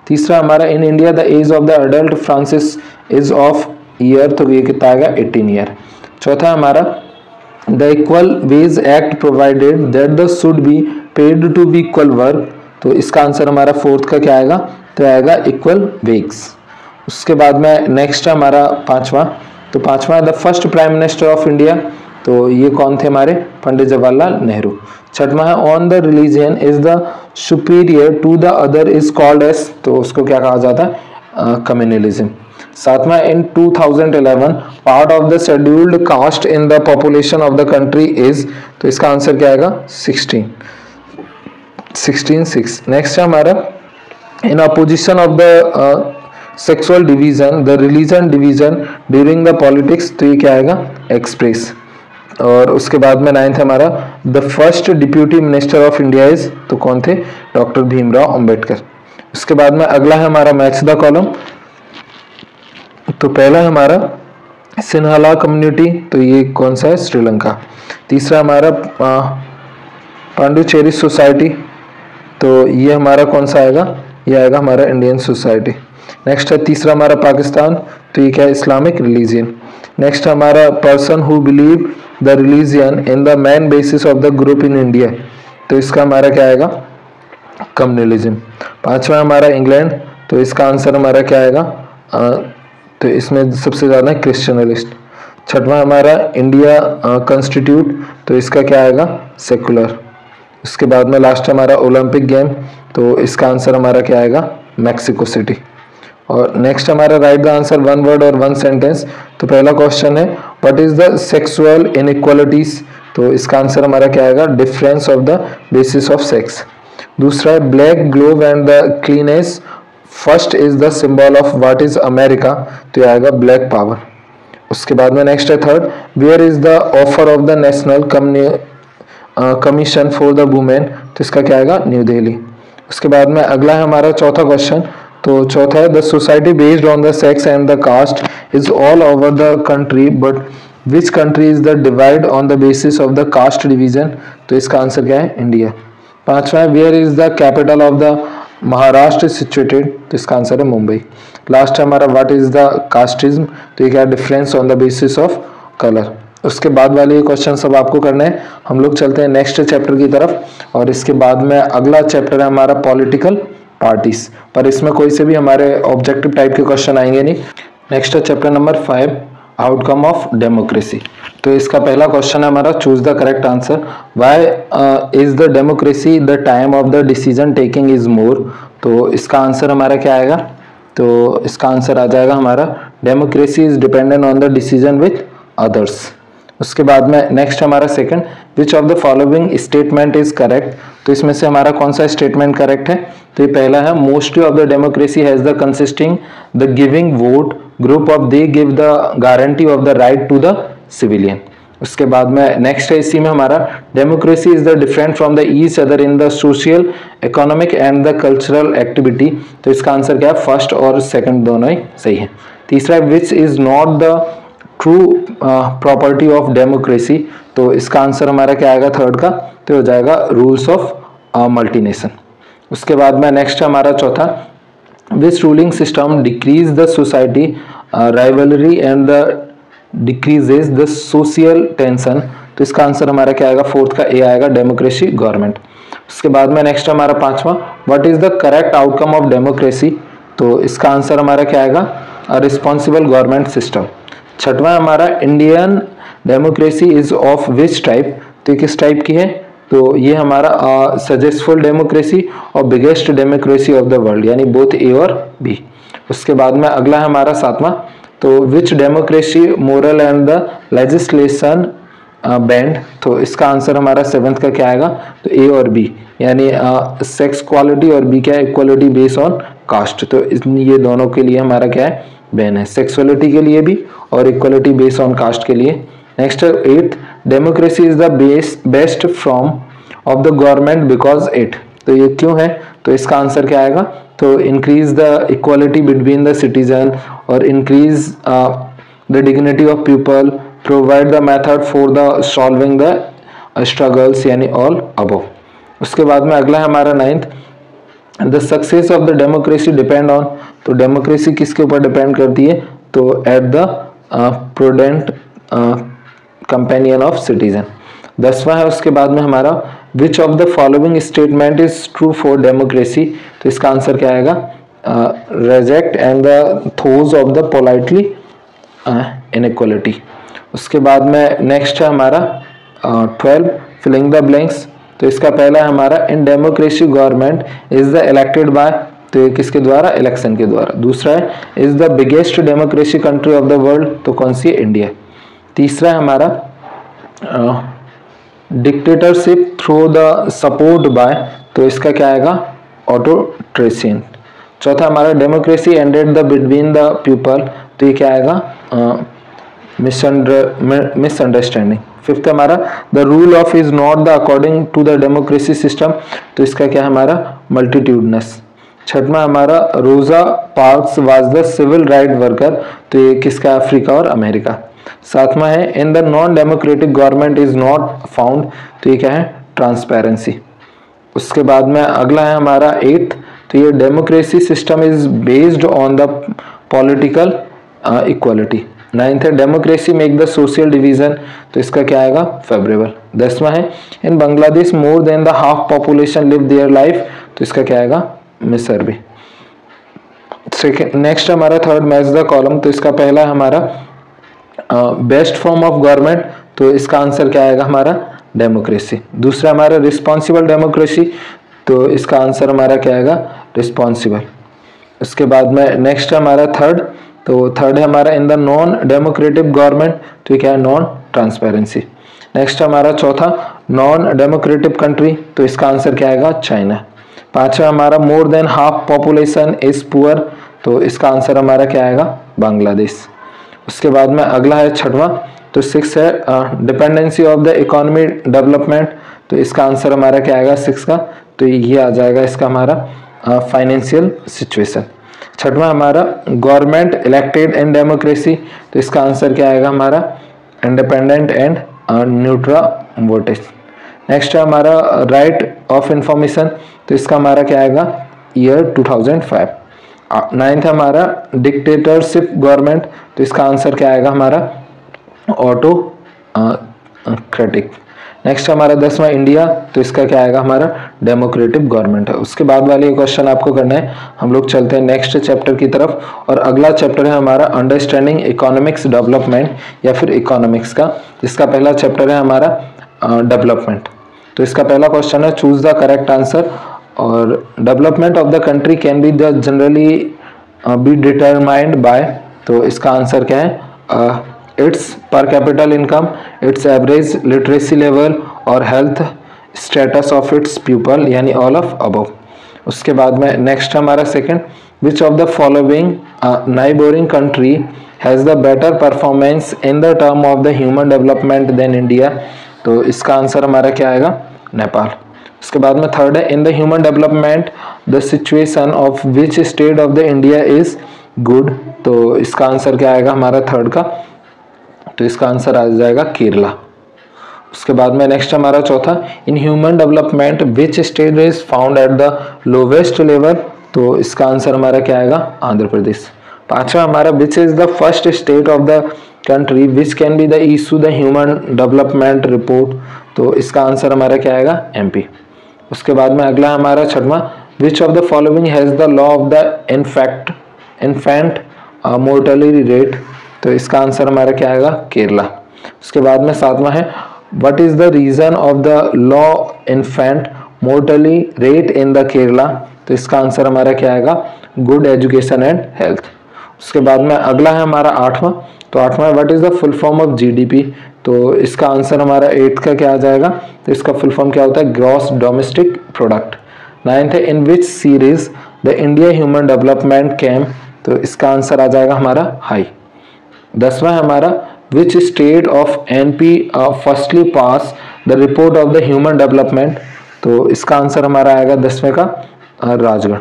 तीसरा हमारा in India the age of the adult franchise is of year, तो ये कितना आएगा 18 ईयर। चौथा हमारा the equal wage act provided that the should be paid to be equal work, तो इसका आंसर हमारा 4th का क्या आएगा, तो आएगा इक्वल वेग्स। उसके बाद में नेक्स्ट हमारा 5वां, तो 5वां the first prime minister of India, तो ये कौन थे हमारे, पंडित जवाहरलाल नेहरू। 6वां है on the religion is the superior to the other is called as, तो उसको क्या कहा जाता है, कम्युनलिज्म। 7वां in 2011 part of the scheduled caste in the population of the country is, तो इसका आंसर क्या आएगा 16. नेक्स्ट है हमारा in opposition of the sexual division the religion division during the politics, तो ये क्या आएगा एक्सप्रेस। और उसके बाद में 9th हमारा the first deputy minister of India is, तो कौन थे, डॉक्टर भीमराव अंबेडकर। उसके बाद में अगला है हमारा मैच द कॉलम, तो पहला है हमारा सिन्हाला कम्युनिटी, तो ये कौन सा है, श्रीलंका। तीसरा हमारा पांडुचेरी सोसाइटी, तो ये हमारा कौन सा आएगा, ये आएगा हमारा इंडियन सोसाइटी। नेक्स्ट है तीसरा हमारा पाकिस्तान, तो ये क्या है, इस्लामिक रिलीजियन। नेक्स्ट हमारा person who believe the religion in the main basis of the group in India, तो इसका हमारा क्या आएगा, कम्युनलिज्म। 5वां हमारा इंग्लैंड, तो इसका आंसर हमारा क्या आएगा, तो इसमें सबसे ज़्यादा क्रिश्चियनलिस्ट। 6वां हमारा इंडिया कॉन्स्टिट्यूट, तो इसका क्या आएगा, सेकुलर। उसके बाद में लास्ट हमारा ओलंपिक गेम, तो इसका आंसर हमारा क्या आएगा, मैक्सिको सिटी। और नेक्स्ट हमारा राइट द आंसर 1 वर्ड और 1 सेंटेंस। तो पहला क्वेश्चन है what is the sexual inequalities, तो इसका आंसर हमारा क्या आएगा, difference of the basis of sex. दूसरा है black glove and the cleanness first is the symbol of what is America, तो ये आएगा ब्लैक पावर। उसके बाद में नेक्स्ट है third, where is the offer of the national commission for the women, तो इसका क्या आएगा, न्यू दिल्ली। उसके बाद में अगला है हमारा चौथा क्वेश्चन। तो चौथा है the society based on the sex and the caste is all over the country but which country is the divide on the basis of the caste division, तो इसका आंसर क्या है, इंडिया। पांचवा है where is the capital of the Maharashtra situated, तो इसका answer है Mumbai. Last है हमारा व्हाट इज द कास्टिज्म, तो ये क्या है, difference on the basis of colour. उसके बाद वाले क्वेश्चन सब आपको करने हैं। हम लोग चलते हैं नेक्स्ट चैप्टर की तरफ, और इसके बाद में अगला चैप्टर है हमारा पॉलिटिकल पार्टीज, पर इसमें कोई से भी हमारे ऑब्जेक्टिव टाइप के क्वेश्चन आएंगे नहीं। नेक्स्ट है chapter number 5 outcome of democracy. तो इसका पहला क्वेश्चन है हमारा choose the correct answer. Why is the democracy the time of the decision taking is more, तो इसका आंसर हमारा क्या आएगा, तो इसका आंसर आ जाएगा हमारा democracy is dependent on the decision with others. उसके बाद में नेक्स्ट हमारा second, which of the following statement is correct, तो इसमें से हमारा कौन सा स्टेटमेंट करेक्ट है, तो ये पहला है mostly of the democracy has the consisting the giving vote group of they give the guarantee of the right to the civilian. उसके बाद में नेक्स्ट है इसी में हमारा democracy is the different from the each other in the social economic and the cultural activity, तो इसका answer क्या है, फर्स्ट और सेकंड दोनों ही सही है। तीसरा है which is not the true property of democracy, तो इसका आंसर हमारा क्या आएगा थर्ड का, तो हो जाएगा रूल्स ऑफ मल्टीनेशन। उसके बाद में नेक्स्ट हमारा चौथा, which ruling system decrease the society rivalry and the decreases the social tension, तो इसका आंसर हमारा क्या आएगा, फोर्थ का ए आएगा, डेमोक्रेसी गवर्नमेंट। उसके बाद में नेक्स्ट हमारा पांचवा, what is the correct outcome of democracy, तो इसका आंसर हमारा क्या आएगा, रिस्पॉन्सिबल गवर्नमेंट सिस्टम। छठवां हमारा Indian democracy is of which type, तो किस टाइप की है, तो ये हमारा सक्सेसफुल डेमोक्रेसी और biggest democracy of the world, यानी बोथ ए और बी। उसके बाद में अगला है हमारा सातवां, तो which democracy moral and the legislation band, तो इसका आंसर हमारा सेवेंथ का क्या आएगा, तो ए और बी, यानी सेक्स क्वालिटी और बी क्या है, इक्वालिटी बेस्ड ऑन कास्ट, तो ये दोनों के लिए हमारा क्या है, बैन है, सेक्सुअलिटी के लिए भी और इक्वालिटी बेस्ड ऑन कास्ट के लिए। Next eight, democracy is the best form of the government because it, तो ये क्यों है, तो इसका आंसर क्या आएगा, तो increase the equality between the citizen और increase the dignity of people, provide the method for the solving the struggles, यानी ऑल अबव। उसके बाद में अगला है हमारा ninth, the success of the democracy depend on, तो डेमोक्रेसी किसके ऊपर डिपेंड करती है, तो at the prudent companion of citizen. 10वां है उसके बाद में हमारा which of the following statement is true for democracy, तो इसका आंसर क्या आएगा, reject and the those of the politely inequality. उसके बाद में नेक्स्ट है हमारा 12 फिलिंग द ब्लैंक्स, तो इसका पहला है हमारा in democracy government is the elected by, तो ये किसके द्वारा, इलेक्शन के द्वारा। दूसरा है is the biggest democracy country of the world, तो कौन सी है, इंडिया। तीसरा है हमारा dictatorship through the support by, तो इसका क्या आएगा, ऑटोक्रेसी। चौथा हमारा democracy ended the between the people, तो ये क्या आएगा, मिसअंडरस्टैंडिंग। फिफ्थ हमारा the rule of is not the according to the democracy system, तो इसका क्या है हमारा, मल्टीट्यूडनेस। छठवां हमारा Rosa Parks was the civil right worker, तो ये किसका, अफ्रीका और अमेरिका। सातवां है in the non democratic government is not found, तो ये क्या है, ट्रांसपेरेंसी। उसके बाद में अगला है हमारा 8th, तो ये democracy system is based on the political equality. 9th है democracy make the social division, तो इसका क्या आएगा, फेवरेबल। 10वां है in Bangladesh more than the half population live their life, तो इसका क्या आएगा, मिसर भी। नेक्स्ट हमारा थर्ड मैच द कॉलम, तो इसका पहला है हमारा बेस्ट फॉर्म ऑफ गवर्नमेंट, तो इसका आंसर क्या आएगा हमारा, डेमोक्रेसी। दूसरा हमारा रिस्पॉन्सिबल डेमोक्रेसी, तो इसका आंसर हमारा क्या आएगा, रिस्पॉन्सिबल। उसके बाद में नेक्स्ट हमारा थर्ड, तो थर्ड है हमारा in the non democratic government, तो ये क्या है, नॉन ट्रांसपेरेंसी। नेक्स्ट हमारा चौथा नॉन डेमोक्रेटिक कंट्री, तो इसका आंसर क्या आएगा, चाइना। पांचवा हमारा more than half population is poor, तो इसका आंसर हमारा क्या आएगा, बांग्लादेश। उसके बाद में अगला है छठवां, तो 6 है dependency of the economy development, तो इसका आंसर हमारा क्या आएगा 6 का, तो ये आ जाएगा इसका हमारा फाइनेंशियल सिचुएशन। छठवां हमारा गवर्नमेंट इलेक्टेड इन डेमोक्रेसी, तो इसका आंसर क्या आएगा हमारा independent and neutral voltage. Next है हमारा राइट ऑफ इंफॉर्मेशन, तो इसका हमारा क्या आएगा ईयर 2005। नाइन्थ है हमारा डिक्टेटरशिप गवर्नमेंट, तो इसका आंसर क्या आएगा हमारा ऑटोक्रेटिक। नेक्स्ट हमारा 10वां इंडिया, तो इसका क्या आएगा हमारा डेमोक्रेटिक गवर्नमेंट है। उसके बाद वाले क्वेश्चन आपको करना है। हम लोग चलते हैं नेक्स्ट चैप्टर की तरफ, और अगला चैप्टर है हमारा अंडरस्टैंडिंग इकोनॉमिक्स डेवलपमेंट या फिर इकोनॉमिक्स का, जिसका पहला चैप्टर है हमारा डेवलपमेंट। तो इसका पहला क्वेश्चन है चूज द करेक्ट आंसर। और development of the country can be the generally be determined by, तो इसका आंसर क्या है its per capital income, its average literacy level और health status of its people, यानी ऑल ऑफ अबव। उसके बाद में नेक्स्ट हमारा second, which of the following neighbouring country has the better performance in the term of the human development than India, तो इसका answer हमारा क्या आएगा नेपाल। उसके बाद में थर्ड है in the human development the situation of which state of the India is good, तो इसका आंसर क्या आएगा हमारा थर्ड का, तो इसका आंसर आ जाएगा केरला। उसके बाद में नेक्स्ट हमारा चौथा, in human development which state is found at the lowest level, तो इसका आंसर हमारा क्या आएगा आंध्र प्रदेश। पांचवा हमारा विच is the first state of the country which can be the issue the human development report, तो इसका आंसर हमारा क्या आएगा एमपी। उसके बाद में अगला हमारा छठवां, विच of the following has the law of the infant mortality rate, तो इसका आंसर हमारा क्या आएगा केरला। उसके बाद में सातवां है what is the reason of the low infant mortality rate in the Kerala, तो इसका आंसर हमारा क्या आएगा गुड एजुकेशन एंड हेल्थ। उसके बाद में अगला है हमारा आठवां, तो आठवां what is the full form of GDP, तो इसका आंसर हमारा 8 का क्या आ जाएगा, तो इसका फुल फॉर्म क्या होता है ग्रॉस डोमेस्टिक प्रोडक्ट। नाइन्थ है in which series the India human development came, तो इसका आंसर आ जाएगा हमारा हाई। 10वां है हमारा which state of NP firstly pass the report of the human development, तो इसका आंसर हमारा आएगा 10वें का राजगढ़।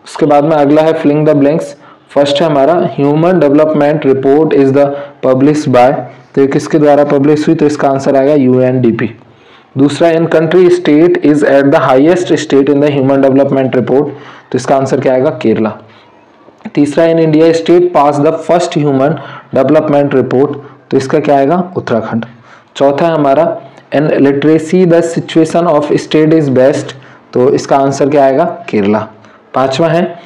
उसके बाद में अगला है फिलिंग द ब्लैंक्स। फर्स्ट है हमारा human development report is the publish bye, तो किसके द्वारा पब्लिश हुई, तो इसका आंसर आएगा यूएनडीपी। दूसरा in country state is at the highest state in the human development report, तो इसका आंसर क्या आएगा केरला। तीसरा in India state pass the first human development report, तो इसका क्या आएगा उत्तराखंड। चौथा है हमारा इन literacy the situation of state is best, तो इसका आंसर क्या आएगा केरला। पांचवा है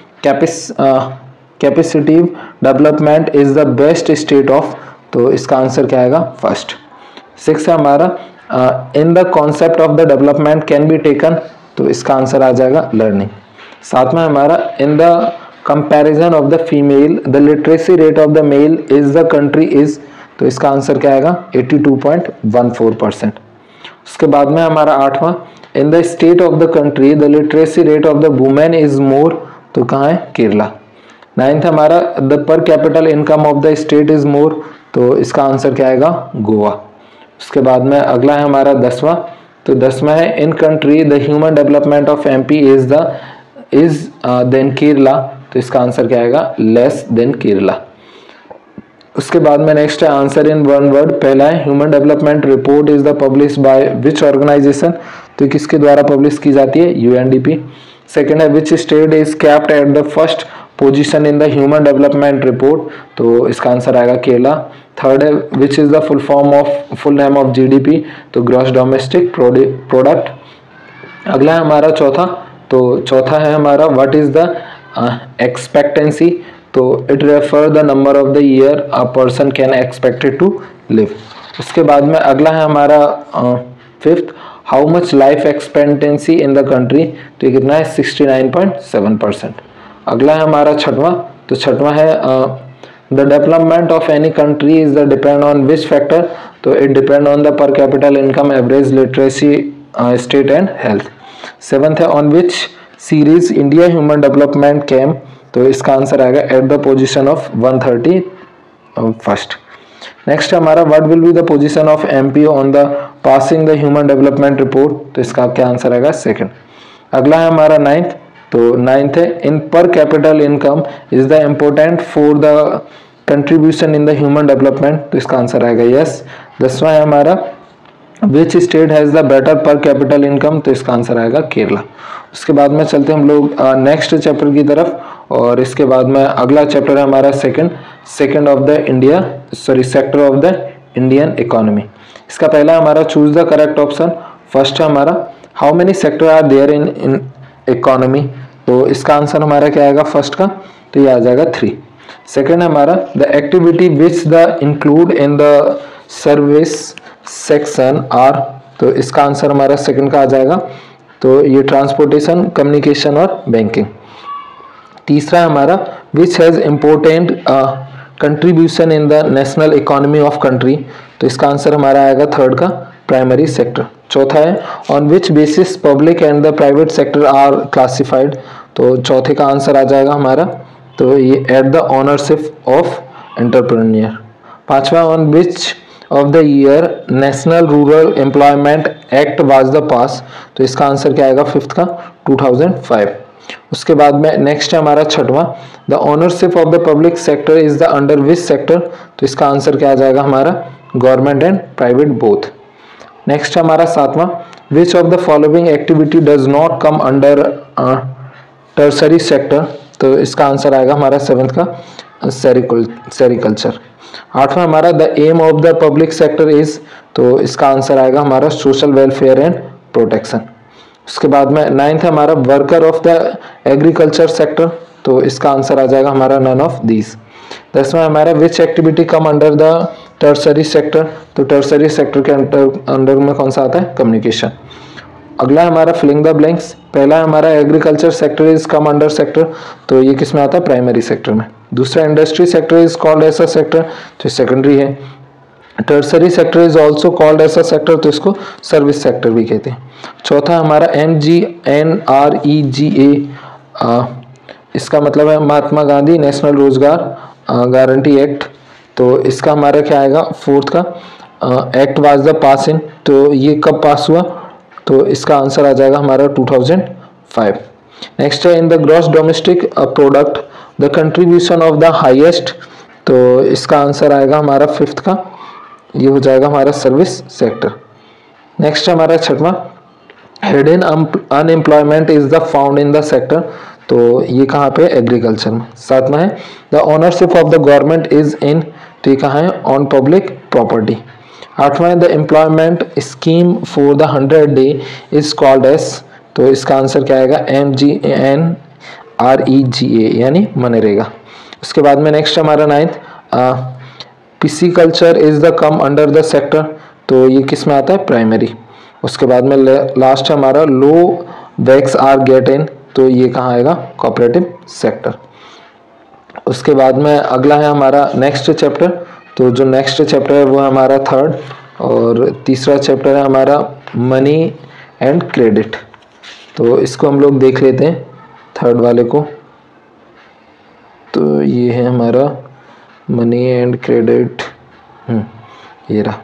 capacitive development is the best state of, तो इसका आंसर क्या आएगा फर्स्ट। सिक्स है हमारा in the concept of the development can be taken, तो इसका आंसर आ जाएगा लर्निंग। सातवां हमारा in the comparison of the female the literacy rate of the male is the country is, तो इसका आंसर क्या आएगा 82.14%। उसके बाद में हमारा आठवां इन the state of the country the literacy rate of the women is more, तो कहाँ है केरला। नाइन्थ हमारा the per capital income of the state is more, तो इसका आंसर क्या आएगा गोवा। उसके बाद में अगला है हमारा 10वां, तो 10वां है in country the human development of MP is then Kerala, तो इसका आंसर क्या आएगा लेस देन केरला। उसके बाद में नेक्स्ट है आंसर इन वन वर्ड। पहला है human development report is the publish by which organisation, तो किसके द्वारा पब्लिश की जाती है यूएनडीपी। सेकंड है which state is kept at the first position in the human development report, तो इसका आंसर आएगा केरला। थर्ड है which is the full name of GDP, तो ग्रॉस डोमेस्टिक प्रोडक्ट। अगला है हमारा चौथा, तो चौथा है हमारा व्हाट इज द एक्सपेक्टेंसी, तो it refer the number of the year a person can expected to live. उसके बाद में अगला है हमारा fifth how much life expectancy in the country, तो ये कितना है 69.7%। अगला है हमारा छठवां, तो छठवां है the development of any country is the depend on which factor, तो it depend on the per capital income average literacy state and health. Seventh है on which series India human development came, तो इसका answer आएगा at the position of 130 first. Next हमारा what will be the position of MP on the passing the human development report, तो इसका क्या answer आएगा second. अगला है हमारा नाइन्थ, तो नाइन्थ है इन पर capital income is the important for the contribution in the human development, तो इसका आंसर आएगा यस। 10वां है हमारा which state has the better पर कैपिटल इनकम, तो इसका आंसर आएगा केरला। उसके बाद में चलते हम लोग नेक्स्ट चैप्टर की तरफ, और इसके बाद में अगला चैप्टर है हमारा second of the sector of the Indian economy. इसका पहला हमारा choose the correct option. First है हमारा how many sector are there in economy, तो इसका आंसर हमारा क्या आएगा फर्स्ट का, तो ये आ जाएगा 3। सेकंड है हमारा the activity which the include in the service section are, तो इसका आंसर हमारा सेकंड का आ जाएगा, तो ये ट्रांसपोर्टेशन, कम्युनिकेशन और बैंकिंग। तीसरा है हमारा which has important contribution in the national economy of country, तो इसका आंसर हमारा आएगा थर्ड का प्राइमरी सेक्टर। चौथा है on which basis public and the private sector are classified, तो चौथे का आंसर आ जाएगा हमारा, तो ये at the ownership of entrepreneur. पांचवा on which of the year national rural employment act was the pass, तो इसका आंसर क्या आएगा फिफ्थ का 2005। उसके बाद में नेक्स्ट है हमारा छठवां the ownership of the public sector is the under which sector, तो इसका आंसर क्या आ जाएगा हमारा government and private both. Next है हमारा सातवां विच of the following activity does not come under tertiary sector, तो इसका आंसर आएगा हमारा सेवेंथ का सेरिकल्चर। आठवां हमारा the aim of the public sector is, तो इसका आंसर आएगा हमारा सोशल वेलफेयर एंड प्रोटेक्शन। उसके बाद में नाइन्थ हमारा worker of the agriculture sector, तो इसका आंसर आ जाएगा हमारा नन ऑफ दीज। 10वां हमारा which activity come under the tertiary sector, तो टर्सरी सेक्टर के अंडर में कौन सा आता है कम्युनिकेशन। अगला हमारा फिलिंग द ब्लैंक्स। पहला हमारा agriculture sector is come under sector, तो ये किस में आता है प्राइमरी सेक्टर में। दूसरा industry sector is called as a sector, तो सेकेंडरी है। Tertiary sector is also called as a sector, तो इसको सर्विस सेक्टर भी कहते हैं। चौथा हमारा MGNREGA, इसका मतलब है महात्मा गांधी नेशनल रोजगार गारंटी एक्ट, तो इसका हमारा क्या आएगा फोर्थ का एक्ट वाज द पास इन, तो ये कब पास हुआ, तो इसका आंसर आ जाएगा हमारा 2005। नेक्स्ट है in the gross domestic product the contribution of the highest, तो इसका आंसर आएगा हमारा फिफ्थ का, ये हो जाएगा हमारा सर्विस सेक्टर। नेक्स्ट हमारा छठवां hidden unemployment is the found in the sector, तो ये कहाँ पे एग्रीकल्चर में। सातवां है the ownership of the government is in, तो ये कहाँ है ऑन पब्लिक प्रॉपर्टी। आठवां the employment scheme for the 100 day is called as, तो इसका आंसर क्या आएगा MGNREGA यानी मनरेगा। उसके बाद में नेक्स्ट हमारा ninth pisciculture is the come under the sector, तो ये किस में आता है प्राइमरी। उसके बाद में लास्ट हमारा लो वैक्स आर गेट इन, तो ये कहाँ आएगा कोऑपरेटिव सेक्टर। उसके बाद में अगला है हमारा नेक्स्ट चैप्टर, तो जो नेक्स्ट चैप्टर है वो हमारा थर्ड, और तीसरा चैप्टर है हमारा मनी एंड क्रेडिट, तो इसको हम लोग देख लेते हैं थर्ड वाले को। तो ये है हमारा मनी एंड क्रेडिट, ये रहा।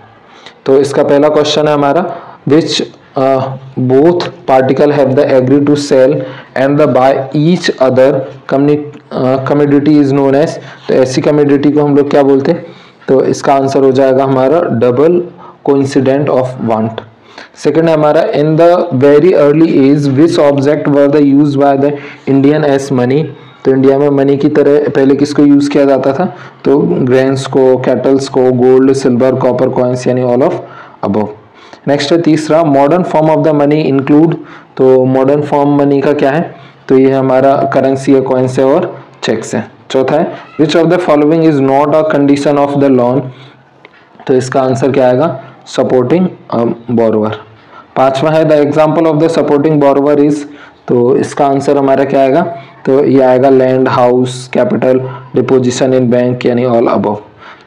तो इसका पहला क्वेश्चन है हमारा which both particle have the agree to sell and the buy each other commodity is known as, तो ऐसी कमोडिटी को हम लोग क्या बोलते हैं, तो इसका आंसर हो जाएगा हमारा double coincident of want. Second है हमारा in the very early age which object were the use by the Indian as money, तो इंडिया में मनी की तरह पहले किसको यूज किया जाता था, तो ग्रेन्स को, कैटल्स को, गोल्ड, सिल्वर, कॉपर कॉइन्स यानी ऑल ऑफ अबव। नेक्स्ट है तीसरा modern form of the money include, तो मॉडर्न फॉर्म मनी का क्या है, तो ये हमारा करेंसी है, कॉइन्स है और चेक्स है। चौथा है which of the following is not a condition of the loan, तो इसका आंसर क्या आएगा सपोर्टिंग बोरोवर। पांचवा है the example of the supporting borrower is, तो इसका आंसर हमारा क्या आएगा, तो ये आएगा land, house, capital, deposition in bank यानी ऑल अबव।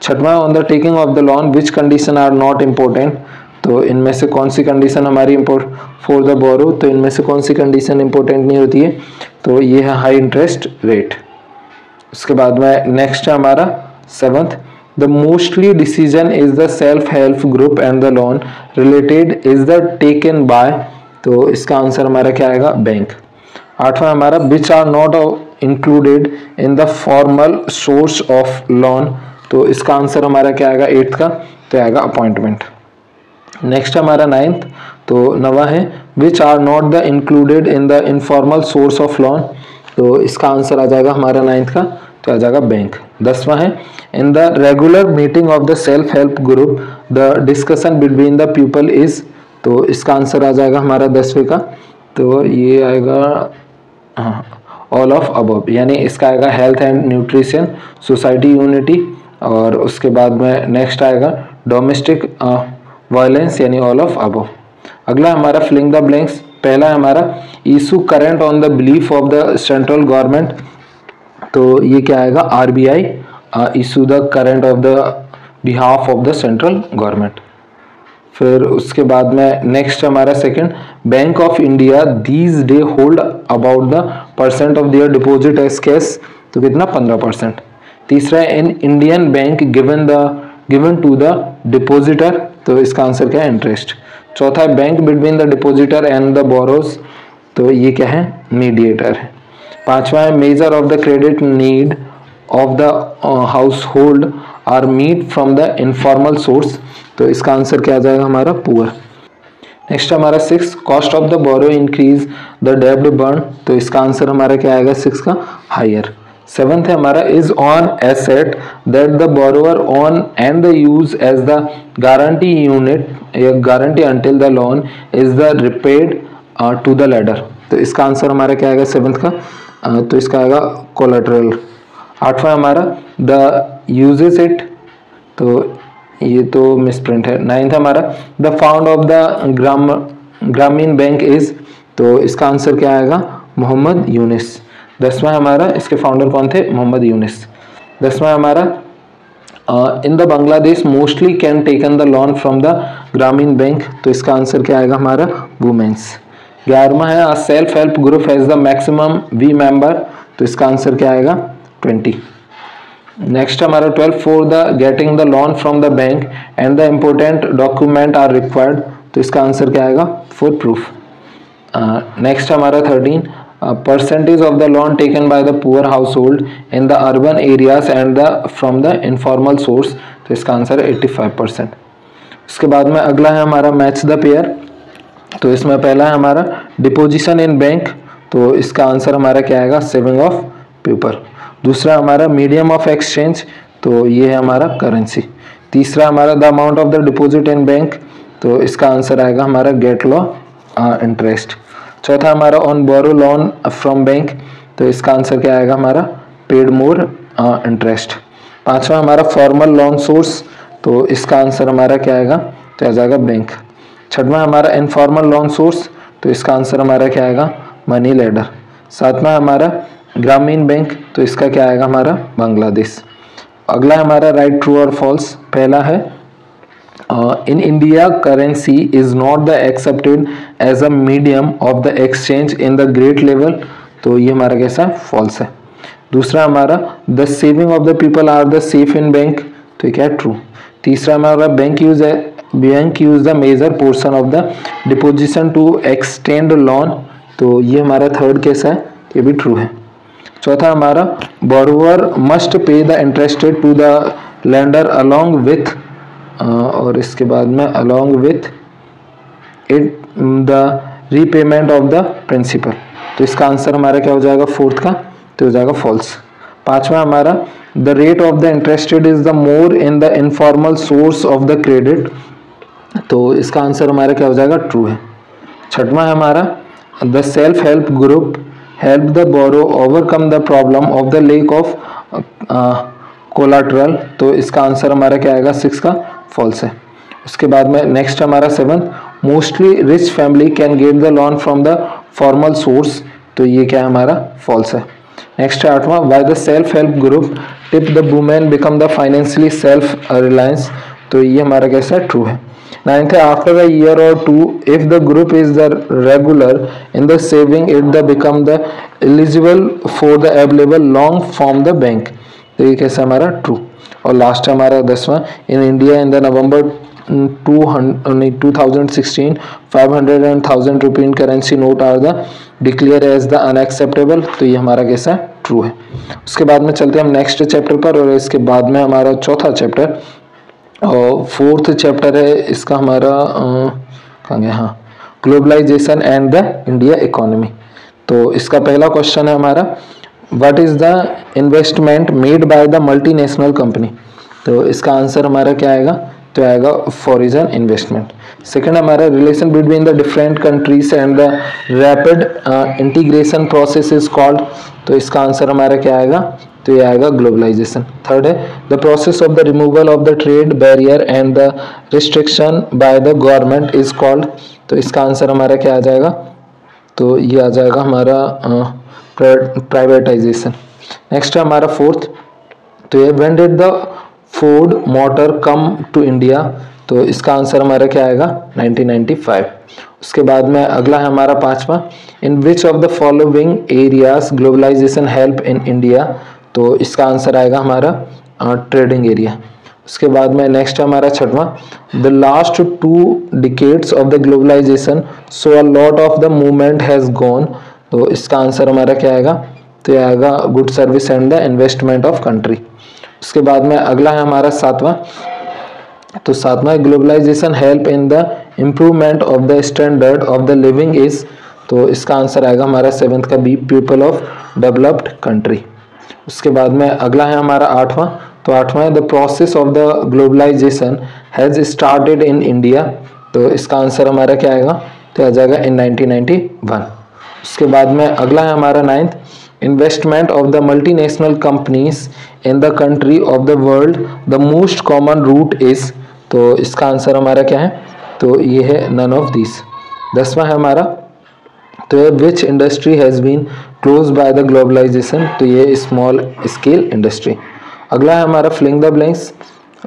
छठवां on the taking of the loan which condition are not important, तो इनमें से कौन सी कंडीशन हमारी फॉर द बोरो, तो इनमें से कौन सी कंडीशन इंपॉर्टेंट नहीं होती है, तो ये है हाई इंटरेस्ट रेट। उसके बाद में नेक्स्ट है हमारा seventh the mostly decision is the self help group and the loan related is the taken by, तो इसका आंसर हमारा क्या आएगा? बैंक। आठवां हमारा which are not included in the formal source of loan, तो इसका आंसर हमारा क्या आएगा? एट्थ का, तो आएगा अपॉइंटमेंट। नेक्स्ट हमारा नाइन्थ, तो नवा है which are not the included in the informal source of loan, तो इसका आंसर आ जाएगा हमारा नाइन्थ का, तो आ जाएगा बैंक। 10वां है in the regular meeting of the self help group the discussion between the people is, तो इसका आंसर आ जाएगा हमारा 10वें का, तो ये आएगा हाँ ऑल ऑफ अबव, यानी इसका आएगा health and nutrition, society unity, और उसके बाद में नेक्स्ट आएगा डोमेस्टिक वायलेंस, यानी ऑल ऑफ अबव। अगला हमारा फिलिंग द ब्लैंक्स। पहला है हमारा issue current on the belief of the central government, तो ये क्या आएगा? RBI issue the current of the behalf of the central government. फिर उसके बाद में नेक्स्ट हमारा second, bank of India these day hold about the percent of their deposit as cash, तो कितना? 15%। तीसरा है in Indian bank given to the depositor, तो इसका आंसर क्या है? इंटरेस्ट। चौथा है bank between the depositor and the borrows, तो ये क्या है? मीडिएटर है। पांचवा है major of the credit need of the household are meet from the informal source, तो इसका आंसर क्या आ जाएगा? हमारा पुअर। नेक्स्ट हमारा 6 cost of the borrow increase the डेब्ट बर्न, तो इसका आंसर हमारा क्या आएगा? 6 का, हायर। 7th है हमारा is on asset that the borrower on and the as as द गारंटी यूनिट या guarantee until the loan is the repaid to the lender, तो इसका आंसर हमारा क्या आएगा? 7th का, तो इसका आएगा कोलेटरल। 8वां हमारा द यूजेस इट, तो ये तो मिसप्रिंट है। 9th हमारा the found of the Grameen bank is, तो इसका आंसर क्या आएगा? मोहम्मद यूनिस। 10वां हमारा इसके फाउंडर कौन थे? मोहम्मद यूनिस। 10वां हमारा in the Bangladesh mostly can taken the loan from the Grameen bank, तो इसका आंसर क्या आएगा? हमारा वुमेन्स। 11वां है self help group has the maximum we member, तो इसका आंसर क्या आएगा? 20। नेक्स्ट हमारा 12 for the getting the loan from the bank and the important document are required, तो इसका आंसर क्या आएगा? For proof. नेक्स्ट हमारा 13 percentage of the loan taken by the poor household in the urban areas and the from the informal source, तो इसका answer है 85%। उसके बाद में अगला है हमारा मैच द पेयर, तो इसमें पहला है हमारा डिपोजिशन इन बैंक, तो इसका आंसर हमारा क्या आएगा? Saving of paper. दूसरा हमारा मीडियम ऑफ एक्सचेंज, तो ये है हमारा करेंसी। तीसरा हमारा the amount of the deposit in bank, तो इसका आंसर आएगा हमारा गेट लॉ इंटरेस्ट। चौथा हमारा on borrow loan from bank, तो इसका आंसर क्या आएगा? हमारा पेड मोर इंटरेस्ट। पांचवा हमारा फॉर्मल लोन सोर्स, तो इसका आंसर हमारा क्या आएगा? तो आ जाएगा बैंक। छठवां हमारा इनफॉर्मल लोन सोर्स, तो इसका आंसर हमारा क्या आएगा? Money ladder. सातवां हमारा ग्रामीण बैंक, तो इसका क्या आएगा? हमारा बांग्लादेश। अगला हमारा राइट ट्रू और फॉल्स। पहला है in India currency is not the accepted as a medium of the exchange in the great level, तो ये हमारा कैसा है? फॉल्स है। दूसरा हमारा the saving of the people are the safe in bank, तो ये क्या है? ट्रू। तीसरा हमारा bank use the major portion of the deposition to extend loan, तो ये हमारा थर्ड कैसा है? ये भी ट्रू है। चौथा हमारा borrower must pay the interest to the lender along with और इसके बाद में along with it the repayment of the principal, तो इसका आंसर हमारा क्या हो जाएगा? फोर्थ का, तो हो जाएगा फॉल्स। पांचवा हमारा the rate of the interested is the more in the informal source of the credit, तो इसका आंसर हमारा क्या हो जाएगा? ट्रू है। छठवां हमारा the self help group help the borrow overcome the problem of the lack of collateral, तो इसका आंसर हमारा क्या आएगा? 6 का, फॉल्स है। उसके बाद में नेक्स्ट हमारा 7 mostly rich family can get the loan from the formal source, तो ये क्या है? हमारा फॉल्स है। नेक्स्ट है 8वां by the self help group tip the women become the financially self reliance, तो ये हमारा कैसा है? ट्रू है। 9th है आफ्टर अ ईयर और 2 if the group is the regular in the saving it the become the eligible for the available long from the bank, तो ये कैसा हमारा? ट्रू। और लास्ट है हमारा 10वां, in India in the November 2016 500 and 1000 rupee in currency note are the declare as the unacceptable. तो ये हमारा कैसा है, ट्रू है। उसके बाद में चलते हैं हम नेक्स्ट चैप्टर पर, और इसके बाद में हमारा चौथा चैप्टर और फोर्थ चैप्टर है इसका हमारा कहाँ गया, हाँ, globalisation and the India economy. तो इसका पहला क्वेश्चन है हमारा, what is the investment made by the multinational company. तो इसका आंसर हमारा क्या आएगा, तो आएगा फॉरेन इन्वेस्टमेंट। सेकंड हमारा, relation between the different countries and the rapid integration process is called. तो इसका आंसर हमारा क्या आएगा, तो ये आएगा ग्लोबलाइजेशन। थर्ड है, the process of the removal of the trade barrier and the restriction bye the government is called. तो इसका आंसर हमारा क्या आ जाएगा, तो ये आ जाएगा हमारा प्राइवेटाइजेशन। नेक्स्ट है हमारा फोर्थ, तो ये when did the Ford motor come to India. तो इसका आंसर हमारा क्या आएगा, 1995। उसके बाद में अगला है हमारा पांचवा, in which of the following areas globalization help in India. तो इसका आंसर आएगा हमारा ट्रेडिंग एरिया। उसके बाद में नेक्स्ट है हमारा छठवां, the last 2 decades of the globalisation so a lot of the movement has gone. तो इसका आंसर हमारा क्या आएगा, तो यह आएगा good service and the investment of country. उसके बाद में अगला है हमारा सातवां, तो सातवां globalisation help in the improvement of the standard of the living is. तो इसका आंसर आएगा हमारा 7th का B, people of developed country. उसके बाद में अगला है हमारा आठवां, तो आठवां है the process of the globalisation has started in India. तो इसका आंसर हमारा क्या आएगा, तो आ जाएगा इन 1991। उसके बाद में अगला है हमारा 9th, investment of the multinational companies in the country of the world the most common route is. तो इसका आंसर हमारा क्या है, तो ये है नन ऑफ दिस। 10वां है हमारा, तो which industry has been close by the globalisation. तो ये स्मॉल स्केल इंडस्ट्री। अगला है हमारा फिलिंग द ब्लैंक्स।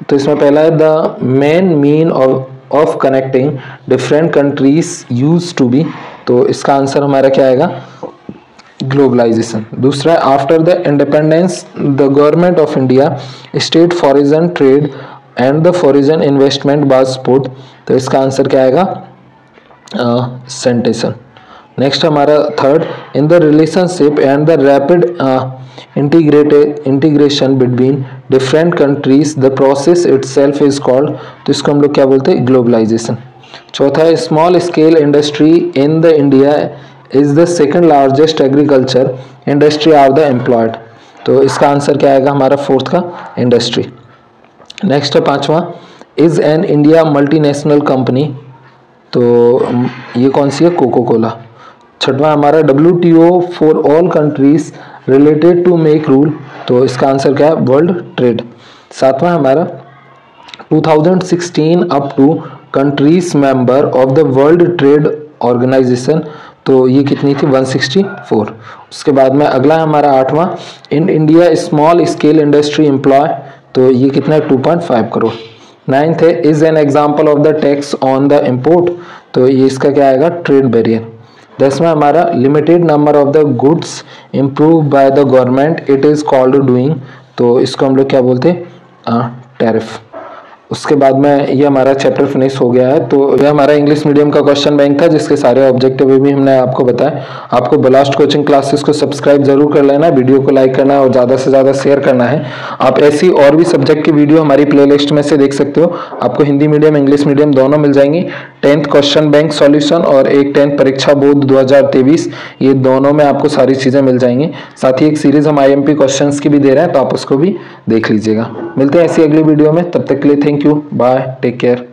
तो इसमें पहला है the main mean of connecting different countries use to be. तो इसका आंसर हमारा क्या आएगा, ग्लोबलाइजेशन। दूसरा है after the independence the government of India state foreign trade and the foreign investment was support. तो इसका आंसर क्या आएगा, सेंटेशन। नेक्स्ट हमारा third, in the relationship and the rapid integration between different countries the process itself is called. तो इसको हम लोग क्या बोलते हैं, ग्लोबलाइजेशन। चौथा है small scale industry in the India is the second largest agriculture industry are the employed. तो इसका आंसर क्या आएगा हमारा 4th का, इंडस्ट्री। नेक्स्ट है पांचवा, is an India multinational company. तो ये कौन सी है, कोको कोला। छठवां हमारा WTO for all countries related to make rule. तो इसका आंसर क्या है, वर्ल्ड ट्रेड। सातवां हमारा 2016 up to countries member of the world trade organisation. तो ये कितनी थी, 164। उसके बाद में अगला है हमारा आठवां, in India small scale industry employ. तो ये कितना है, 2.5 करोड़। 9th है is an example of the tax on the import. तो ये इसका क्या आएगा, ट्रेड बैरियर। 10वां हमारा limited number of the goods improve by the government it is called doing. तो इसको हम लोग क्या बोलते हैं, टैरिफ। उसके बाद में ये हमारा चैप्टर फिनिश हो गया है। तो ये हमारा इंग्लिश मीडियम का क्वेश्चन बैंक था जिसके सारे ऑब्जेक्टिव भी हमने आपको बताया। आपको ब्लास्ट कोचिंग क्लासेस को सब्सक्राइब जरूर कर लेना है, वीडियो को लाइक करना है और ज़्यादा से ज़्यादा शेयर करना है। आप ऐसी और भी सब्जेक्ट की वीडियो हमारी प्लेलिस्ट में से देख सकते हो। आपको हिंदी मीडियम इंग्लिश मीडियम दोनों मिल जाएंगी। 10th क्वेश्चन बैंक सॉल्यूशन और एक 10th परीक्षा बोर्ड 2023, ये दोनों में आपको सारी चीज़ें मिल जाएंगी। साथ ही एक सीरीज हम IMP क्वेश्चंस की भी दे रहे हैं, तो आप उसको भी देख लीजिएगा। मिलते हैं ऐसी अगली वीडियो में, तब तक के लिए thank you, bye, take care.